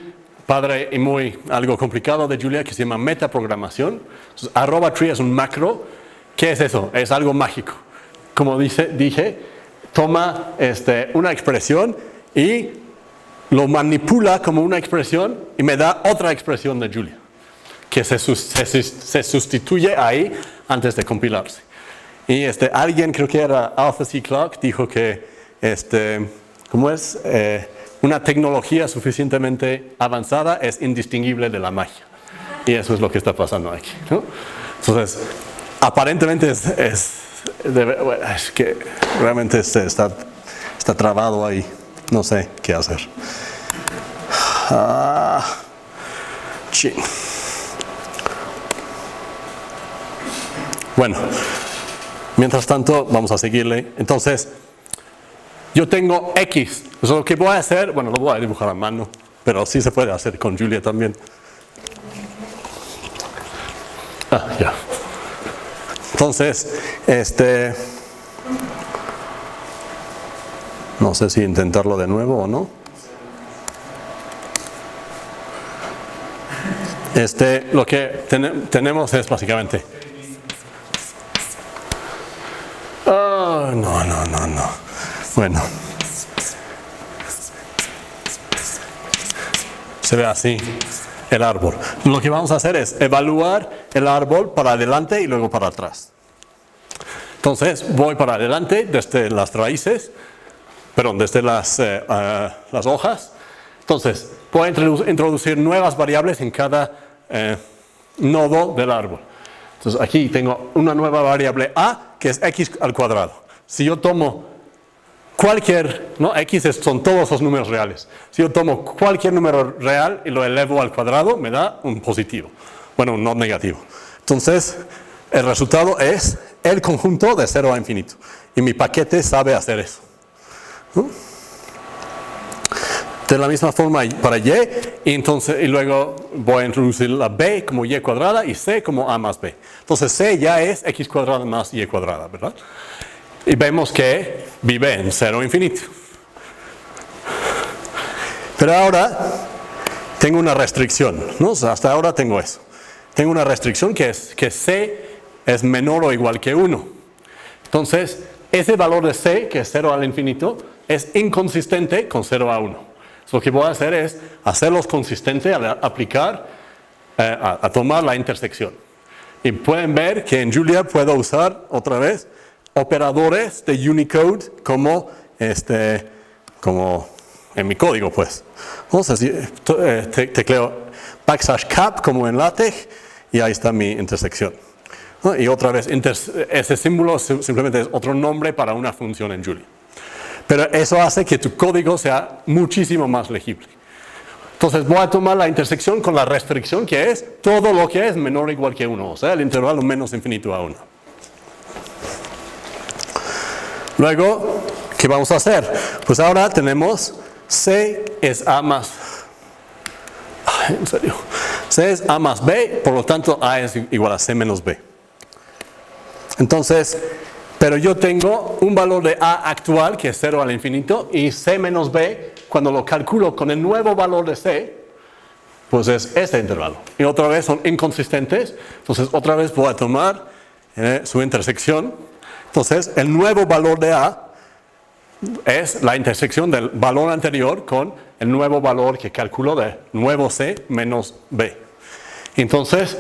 padre y algo complicado de Julia que se llama metaprogramación. Entonces, @tree es un macro. ¿Qué es eso? Es algo mágico. Como dije, toma una expresión y lo manipula como una expresión y me da otra expresión de Julia que se sustituye ahí antes de compilarse. Y alguien, creo que era Arthur C. Clarke, dijo que ¿cómo es? Una tecnología suficientemente avanzada es indistinguible de la magia. Y eso es lo que está pasando aquí, ¿no? Entonces, aparentemente es que realmente está trabado ahí. No sé qué hacer. Bueno, mientras tanto vamos a seguirle. Entonces, yo tengo X. Entonces, lo que voy a hacer, bueno, lo voy a dibujar a mano, pero sí se puede hacer con Julia también. Ya. Entonces, no sé si intentarlo de nuevo o no. Lo que tenemos es básicamente. No. Bueno. Se ve así el árbol. Lo que vamos a hacer es evaluar el árbol para adelante y luego para atrás. Entonces, voy para adelante desde las raíces, desde las hojas. Entonces, voy a introducir nuevas variables en cada nodo del árbol. Entonces, aquí tengo una nueva variable a, que es x al cuadrado. Si yo tomo x son todos los números reales. Si yo tomo cualquier número real y lo elevo al cuadrado, me da un positivo. Bueno, un no negativo. Entonces, el resultado es el conjunto de 0 a infinito. Y mi paquete sabe hacer eso. ¿No? De la misma forma para y, y luego voy a introducir la b como y cuadrada y c como a más b. Entonces c ya es x cuadrada más y cuadrada, ¿verdad? Y vemos que vive en 0 infinito. Pero ahora tengo una restricción, ¿no? O sea, hasta ahora tengo eso. Tengo una restricción que es que c es menor o igual que 1. Entonces, ese valor de c, que es 0 al infinito, es inconsistente con 0 a 1. Lo que voy a hacer es hacerlos consistentes al aplicar, a tomar la intersección. Y pueden ver que en Julia puedo usar otra vez operadores de Unicode como en mi código, pues. Entonces, tecleo \cap como en LaTeX y ahí está mi intersección. ¿No? Y otra vez, ese símbolo simplemente es otro nombre para una función en Julia. Pero eso hace que tu código sea muchísimo más legible. Entonces voy a tomar la intersección con la restricción que es todo lo que es menor o igual que 1, o sea, el intervalo menos infinito a 1. Luego, ¿qué vamos a hacer? Pues ahora tenemos C es A más... en serio. C es A más B, por lo tanto A es igual a C menos B. Entonces, pero yo tengo un valor de A actual, que es 0 al infinito, y C menos B, cuando lo calculo con el nuevo valor de C, pues es este intervalo. Y otra vez son inconsistentes, entonces otra vez voy a tomar su intersección. Entonces, el nuevo valor de A es la intersección del valor anterior con el nuevo valor que calculo de nuevo C menos B. Entonces,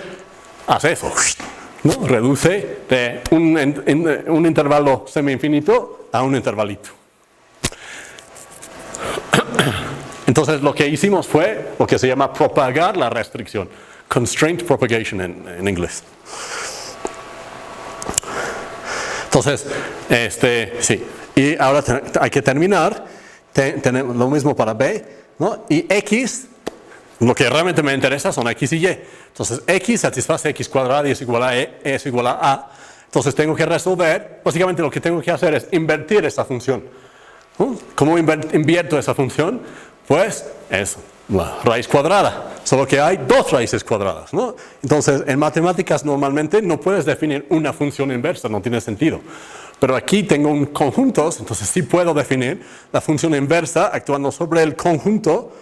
hace eso, ¿no? Reduce de un intervalo semi-infinito a un intervalito. Entonces, lo que hicimos fue lo que se llama propagar la restricción. Constraint propagation en inglés. Entonces, sí. Y ahora hay que terminar. Tenemos lo mismo para B, ¿no? Y X, Lo que realmente me interesa son x y y. Entonces, x satisface x cuadrado y es igual a e es igual a a. Entonces, tengo que resolver, básicamente lo que tengo que hacer es invertir esta función. ¿Cómo invierto esa función? Pues eso, la raíz cuadrada. Solo que hay dos raíces cuadradas, ¿no? Entonces, en matemáticas normalmente no puedes definir una función inversa, no tiene sentido. Pero aquí tengo un conjunto, entonces sí puedo definir la función inversa actuando sobre el conjunto.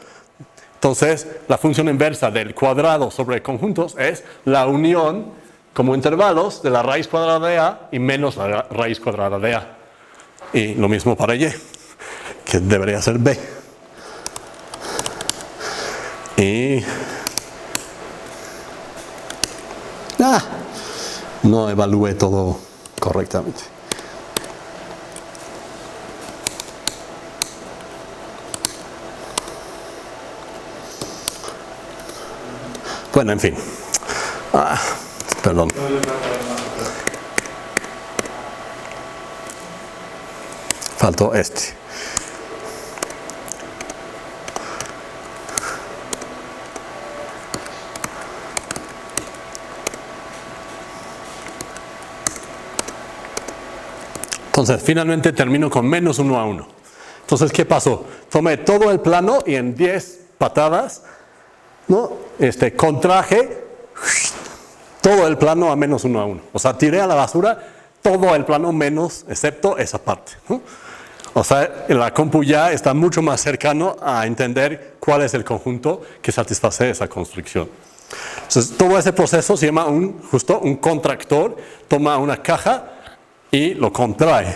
Entonces, la función inversa del cuadrado sobre conjuntos es la unión como intervalos de la raíz cuadrada de a y menos la raíz cuadrada de a. Y lo mismo para y, que debería ser b. Y no evalué todo correctamente. Bueno, en fin. Perdón. Faltó este. Entonces, finalmente termino con menos 1 a 1. Entonces, ¿qué pasó? Tomé todo el plano y en 10 patadas, ¿no? Contraje todo el plano a menos 1 a 1. O sea, tiré a la basura todo el plano menos, excepto esa parte, ¿no? O sea, la compu ya está mucho más cercano a entender cuál es el conjunto que satisface esa construcción. Entonces, todo ese proceso se llama justo un contractor. Toma una caja y lo contrae.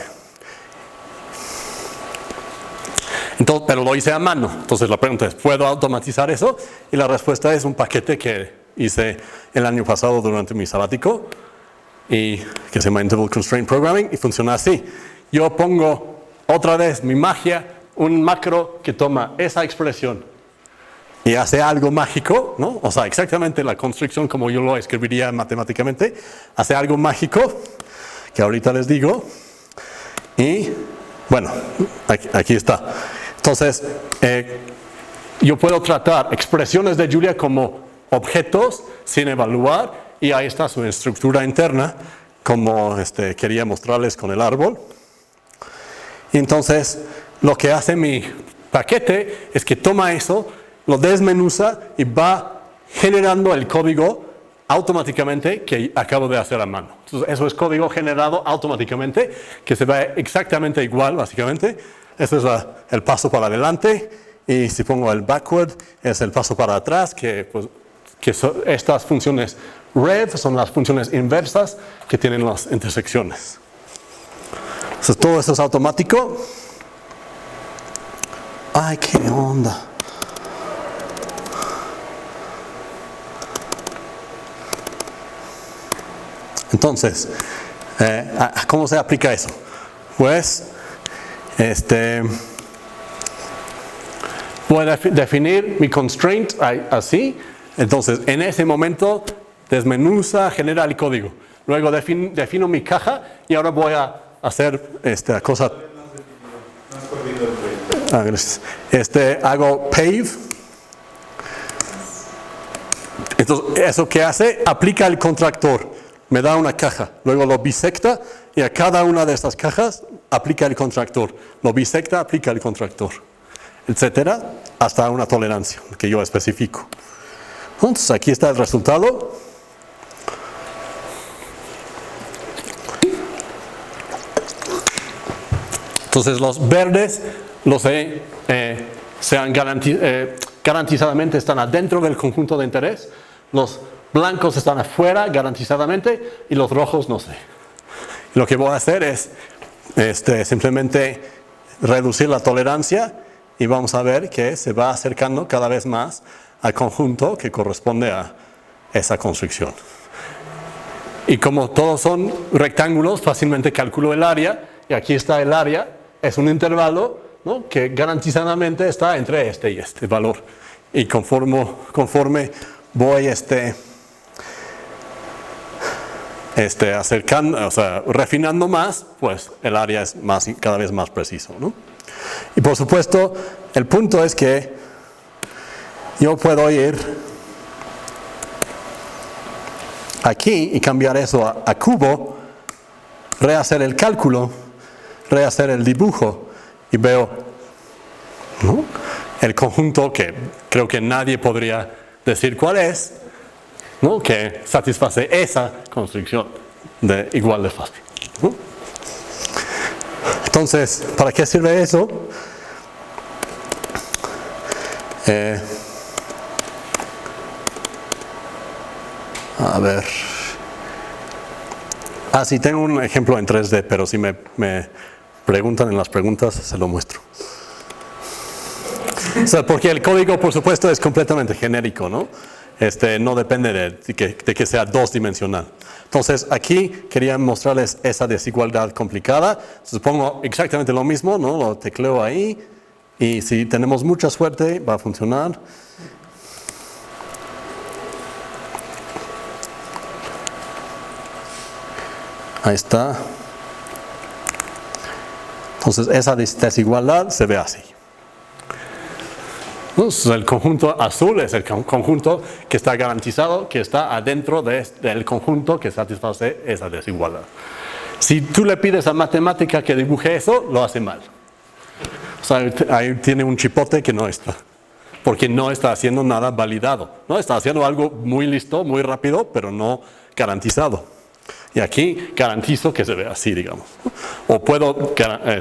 Entonces, pero lo hice a mano. Entonces la pregunta es, ¿puedo automatizar eso? Y la respuesta es un paquete que hice el año pasado durante mi sabático y que se llama Interval Constraint Programming y funciona así. Yo pongo otra vez mi magia, un macro que toma esa expresión y hace algo mágico, ¿no? O sea, exactamente la construcción como yo lo escribiría matemáticamente, hace algo mágico que ahorita les digo. Y bueno, aquí está. Entonces, yo puedo tratar expresiones de Julia como objetos sin evaluar y ahí está su estructura interna como quería mostrarles con el árbol. Y entonces, lo que hace mi paquete es que toma eso, lo desmenuza y va generando el código automáticamente que acabo de hacer a mano. Entonces, eso es código generado automáticamente que se ve exactamente igual, básicamente. Este es el paso para adelante y si pongo el backward es el paso para atrás, que estas funciones rev son las funciones inversas que tienen las intersecciones. Entonces, todo eso es automático. Ay, qué onda. Entonces, ¿cómo se aplica eso? Pues, voy a definir mi constraint así. Entonces, en ese momento, desmenuza, genera el código. Luego defino mi caja y ahora voy a hacer esta cosa. Gracias. Hago pave. Entonces, ¿eso qué hace? Aplica el contractor. Me da una caja, luego lo bisecta y a cada una de estas cajas aplica el contractor. Lo bisecta, aplica el contractor, etcétera, hasta una tolerancia que yo especifico. Entonces, aquí está el resultado. Entonces, los verdes garantizadamente están adentro del conjunto de interés. Los blancos están afuera garantizadamente y los rojos no sé. Lo que voy a hacer es simplemente reducir la tolerancia y vamos a ver que se va acercando cada vez más al conjunto que corresponde a esa construcción. Y como todos son rectángulos, fácilmente calculo el área y aquí está el área, es un intervalo, ¿no?, que garantizadamente está entre este y este valor. Y conforme voy acercando, o sea, refinando más, pues el área es cada vez más preciso, ¿no? Y por supuesto, el punto es que yo puedo ir aquí y cambiar eso a cubo, rehacer el cálculo, rehacer el dibujo y veo, ¿no?, el conjunto que creo que nadie podría decir cuál es, ¿no?, que satisface esa construcción de igual de fácil, ¿no? Entonces, ¿para qué sirve eso? A ver. Sí, tengo un ejemplo en 3D, pero si me preguntan en las preguntas, se lo muestro. O sea, porque el código, por supuesto, es completamente genérico, ¿no? No depende de que sea dos-dimensional. Entonces, aquí quería mostrarles esa desigualdad complicada. Supongo exactamente lo mismo, ¿no? Lo tecleo ahí y si tenemos mucha suerte va a funcionar. Ahí está. Entonces, esa desigualdad se ve así. Entonces, el conjunto azul es el conjunto que está garantizado, que está adentro del conjunto que satisface esa desigualdad. Si tú le pides a matemática que dibuje eso, lo hace mal. O sea, ahí tiene un chipote que no está, porque no está haciendo nada validado, ¿no? Está haciendo algo muy listo, muy rápido, pero no garantizado. Y aquí garantizo que se ve así, digamos. O puedo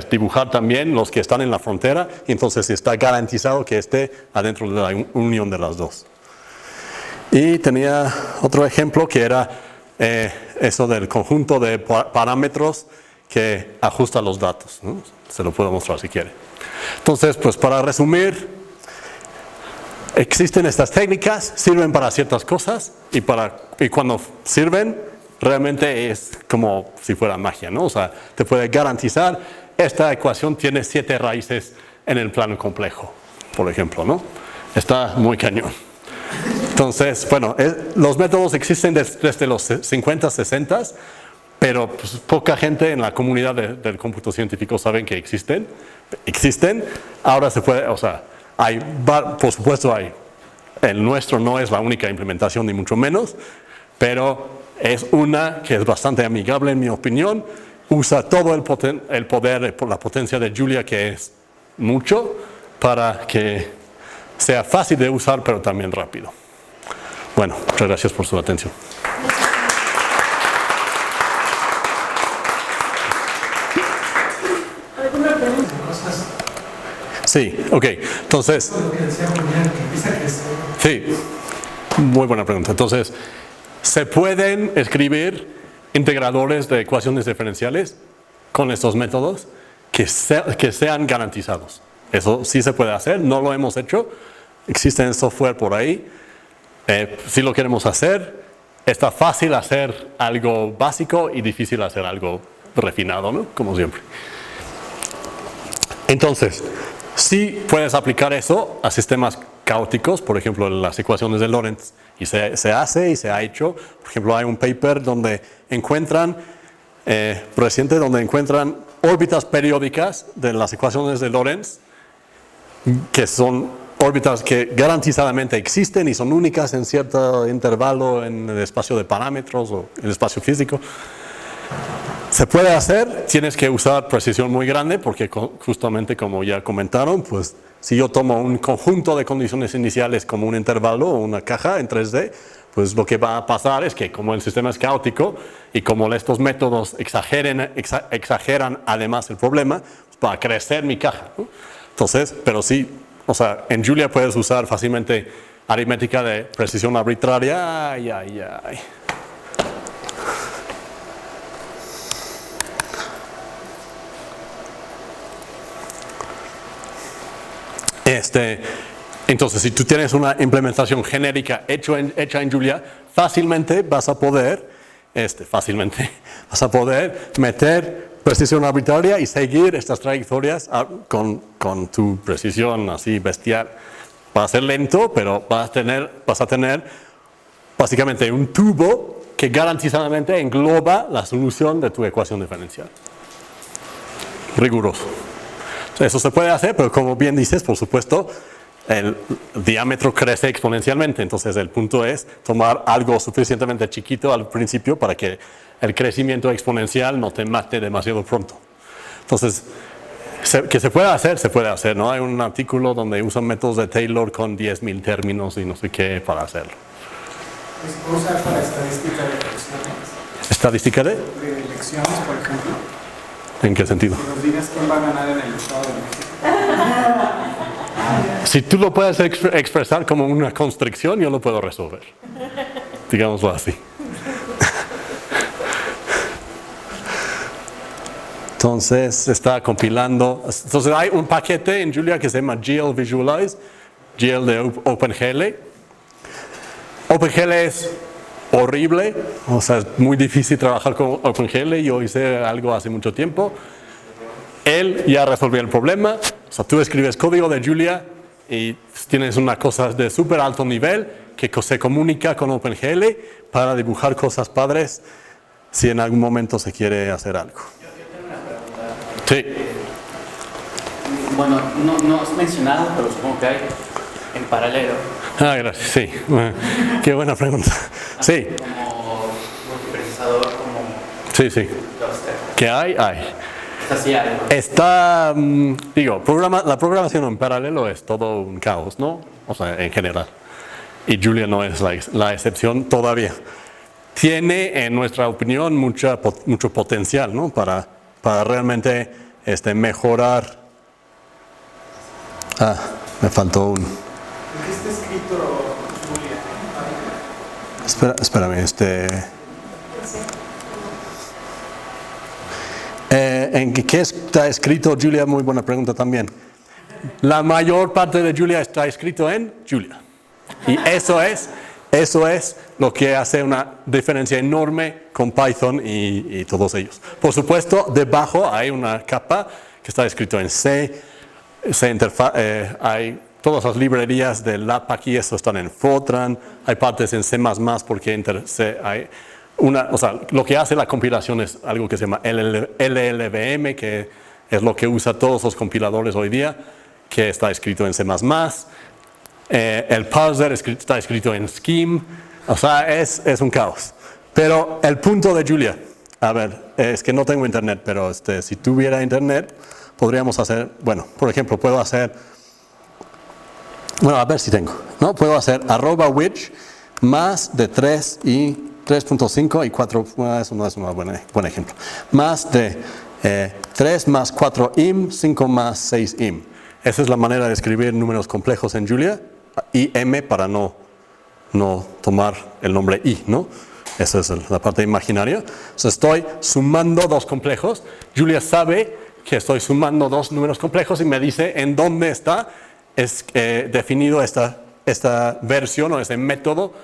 dibujar también los que están en la frontera, y entonces está garantizado que esté adentro de la unión de las dos. Y tenía otro ejemplo que era eso del conjunto de parámetros que ajusta los datos, ¿no? Se lo puedo mostrar si quiere. Entonces, pues para resumir, existen estas técnicas, sirven para ciertas cosas, y cuando sirven, realmente es como si fuera magia, ¿no? O sea, te puede garantizar, esta ecuación tiene 7 raíces en el plano complejo, por ejemplo, ¿no? Está muy cañón. Entonces, bueno, los métodos existen desde los 50, 60, pero pues, poca gente en la comunidad del cómputo científico saben que existen. Ahora se puede, o sea, por supuesto hay. El nuestro no es la única implementación, ni mucho menos, pero es una que es bastante amigable en mi opinión, usa todo el poder, la potencia de Julia, que es mucho, para que sea fácil de usar, pero también rápido. Bueno, muchas gracias por su atención. ¿Alguna pregunta? Sí, ok, entonces... Sí, muy buena pregunta. Entonces, ¿se pueden escribir integradores de ecuaciones diferenciales con estos métodos que sean garantizados? Eso sí se puede hacer, no lo hemos hecho, existe software por ahí. Si lo queremos hacer, está fácil hacer algo básico y difícil hacer algo refinado, ¿no? Como siempre. Entonces, sí puedes aplicar eso a sistemas caóticos, por ejemplo, las ecuaciones de Lorentz. Y se hace y se ha hecho. Por ejemplo, hay un paper donde encuentran, reciente, donde encuentran órbitas periódicas de las ecuaciones de Lorentz, que son órbitas que garantizadamente existen y son únicas en cierto intervalo en el espacio de parámetros o en el espacio físico. Se puede hacer, tienes que usar precisión muy grande porque justamente como ya comentaron, pues si yo tomo un conjunto de condiciones iniciales como un intervalo o una caja en 3D, pues lo que va a pasar es que como el sistema es caótico y como estos métodos exageran además el problema, pues va a crecer mi caja, ¿no? Entonces, pero sí, o sea, en Julia puedes usar fácilmente aritmética de precisión arbitraria. Entonces, si tú tienes una implementación genérica hecha en Julia, fácilmente vas a poder meter precisión arbitraria y seguir estas trayectorias con tu precisión así bestial. Va a ser lento, pero vas a tener básicamente un tubo que garantizadamente engloba la solución de tu ecuación diferencial. Riguroso. Eso se puede hacer, pero como bien dices, por supuesto, el diámetro crece exponencialmente. Entonces el punto es tomar algo suficientemente chiquito al principio para que el crecimiento exponencial no te mate demasiado pronto. Entonces, que se puede hacer, ¿no? Hay un artículo donde usan métodos de Taylor con 10.000 términos y no sé qué para hacerlo. ¿Se puede usar para estadística de elecciones? ¿Estadística de? De elecciones, por ejemplo. ¿En qué sentido? Que nos digas quién va a ganar en el Estado de México. Si tú lo puedes expresar como una constricción, yo lo puedo resolver. Digámoslo así. Entonces está compilando. Entonces hay un paquete en Julia que se llama GL Visualize, GL de OpenGL. OpenGL es horrible, o sea, es muy difícil trabajar con OpenGL. Yo hice algo hace mucho tiempo. Él ya resolvió el problema. O sea, tú escribes código de Julia y tienes una cosa de súper alto nivel que se comunica con OpenGL para dibujar cosas padres si en algún momento se quiere hacer algo. Sí. Bueno, no has mencionado, pero supongo que hay en paralelo. Ah, gracias, sí. Qué buena pregunta. Sí. Como multiprocesador, como Sí, sí. cluster. ¿Qué hay? Hay. Está así algo. Está, la programación en paralelo es todo un caos, ¿no? O sea, en general. Y Julia no es la excepción todavía. Tiene, en nuestra opinión, mucho potencial, ¿no? Para realmente mejorar. Ah, me faltó un. ¿En qué está escrito Julia? Espérame, ¿en qué está escrito Julia? Muy buena pregunta también. La mayor parte de Julia está escrito en Julia. Y eso es lo que hace una diferencia enorme con Python y todos ellos. Por supuesto, debajo hay una capa que está escrito en C. Hay todas las librerías de LAP aquí, eso están en Fortran. Hay partes en C++ porque hay lo que hace la compilación es algo que se llama LLVM, que es lo que usa todos los compiladores hoy día, que está escrito en C++. El parser está escrito en Scheme. O sea, es un caos. Pero el punto de Julia, a ver, es que no tengo internet, pero si tuviera internet, podríamos hacer, bueno, por ejemplo, puedo hacer, bueno, a ver si tengo, ¿no? Puedo hacer @which más de 3 y 3.5 y 4, eso no es un buen ejemplo, más de 3 más 4 im, 5 más 6 im. Esa es la manera de escribir números complejos en Julia, y m para no tomar el nombre i, ¿no? Esa es la parte imaginaria. Entonces estoy sumando dos complejos. Julia sabe que estoy sumando dos números complejos y me dice en dónde está definido esta versión o ese método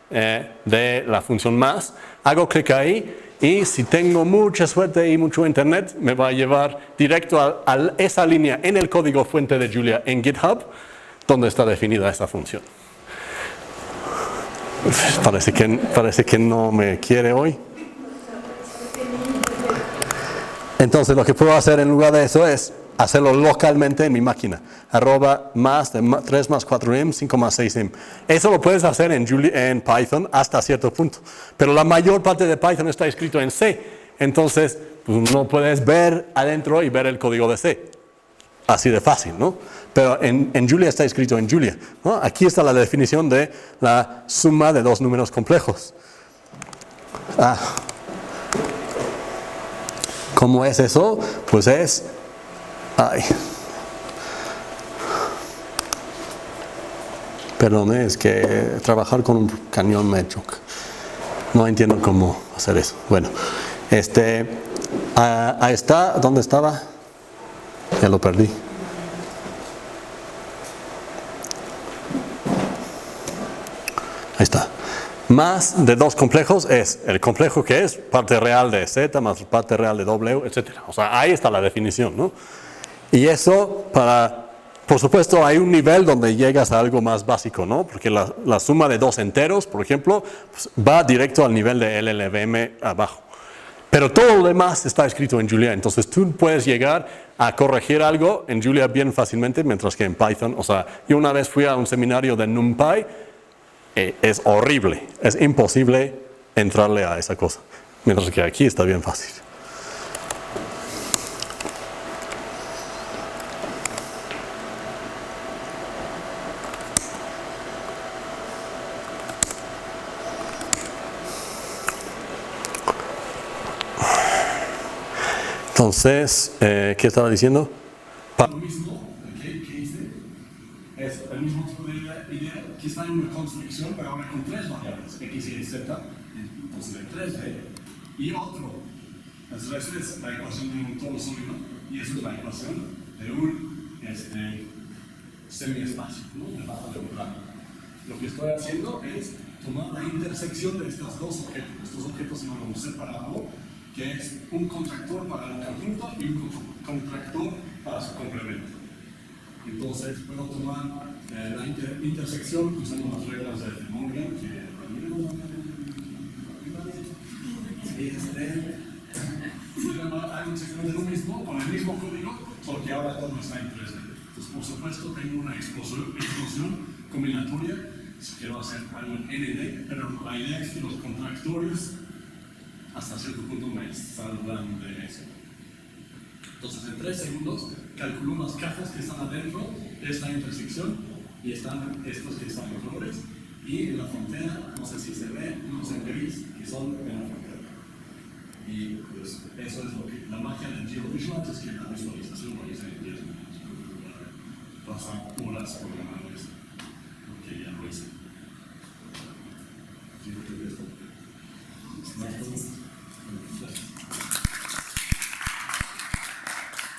de la función más. Hago clic ahí y si tengo mucha suerte y mucho internet, me va a llevar directo a esa línea en el código fuente de Julia en GitHub, donde está definida esta función. Parece que no me quiere hoy. Entonces lo que puedo hacer en lugar de eso es hacerlo localmente en mi máquina. @más de 3 más 4 im, 5 más 6 im. Eso lo puedes hacer en Python hasta cierto punto. Pero la mayor parte de Python está escrito en C. Entonces pues, no puedes ver adentro y ver el código de C. Así de fácil, ¿no? Pero en Julia está escrito en Julia, ¿no? Aquí está la definición de la suma de dos números complejos. ¿Cómo es eso? Pues es... Perdón, es que trabajar con un cañón me choca. No entiendo cómo hacer eso. Bueno, ahí está. ¿Dónde estaba? Ya lo perdí. Ahí está. Más de dos complejos es el complejo que es parte real de Z más parte real de W, etc. O sea, ahí está la definición, ¿no? Y eso por supuesto, hay un nivel donde llegas a algo más básico, ¿no? Porque la suma de dos enteros, por ejemplo, pues, va directo al nivel de LLVM abajo. Pero todo lo demás está escrito en Julia, entonces tú puedes llegar a corregir algo en Julia bien fácilmente, mientras que en Python, o sea, yo una vez fui a un seminario de NumPy, es horrible, es imposible entrarle a esa cosa, mientras que aquí está bien fácil. Entonces, ¿qué estaba diciendo? Lo mismo que hice es el mismo tipo de idea que está en una construcción, pero ahora con tres variables, x, y, z, entonces en 3D, y otro. Entonces, esa es la ecuación de un todo sólido, y esa es la ecuación de un semiespacio, ¿no? De baja de un plano. Lo que estoy haciendo es tomar la intersección de estos dos objetos. Estos objetos se van a un separado, que es un contractor para el conjunto y un contractor para su complemento. Entonces, puedo tomar la intersección usando las reglas de Morgan, que hay un segmento de lo mismo, con el mismo código, porque ahora todo está en 3D. Entonces, por supuesto, tengo una explosión combinatoria, si quiero hacer algo en ND, pero la idea es que los contractores hasta cierto punto me salvan de eso. Entonces, en 3 segundos, calculo las cajas que están adentro de esta intersección y están estos que están en colores, y en la frontera, no sé si se ve, unos en gris, que son en la frontera. Y pues eso es lo que la magia del GeoVisual es que la visualización lo hice en 10 minutos. Pasan horas programando esto, porque ya lo hice.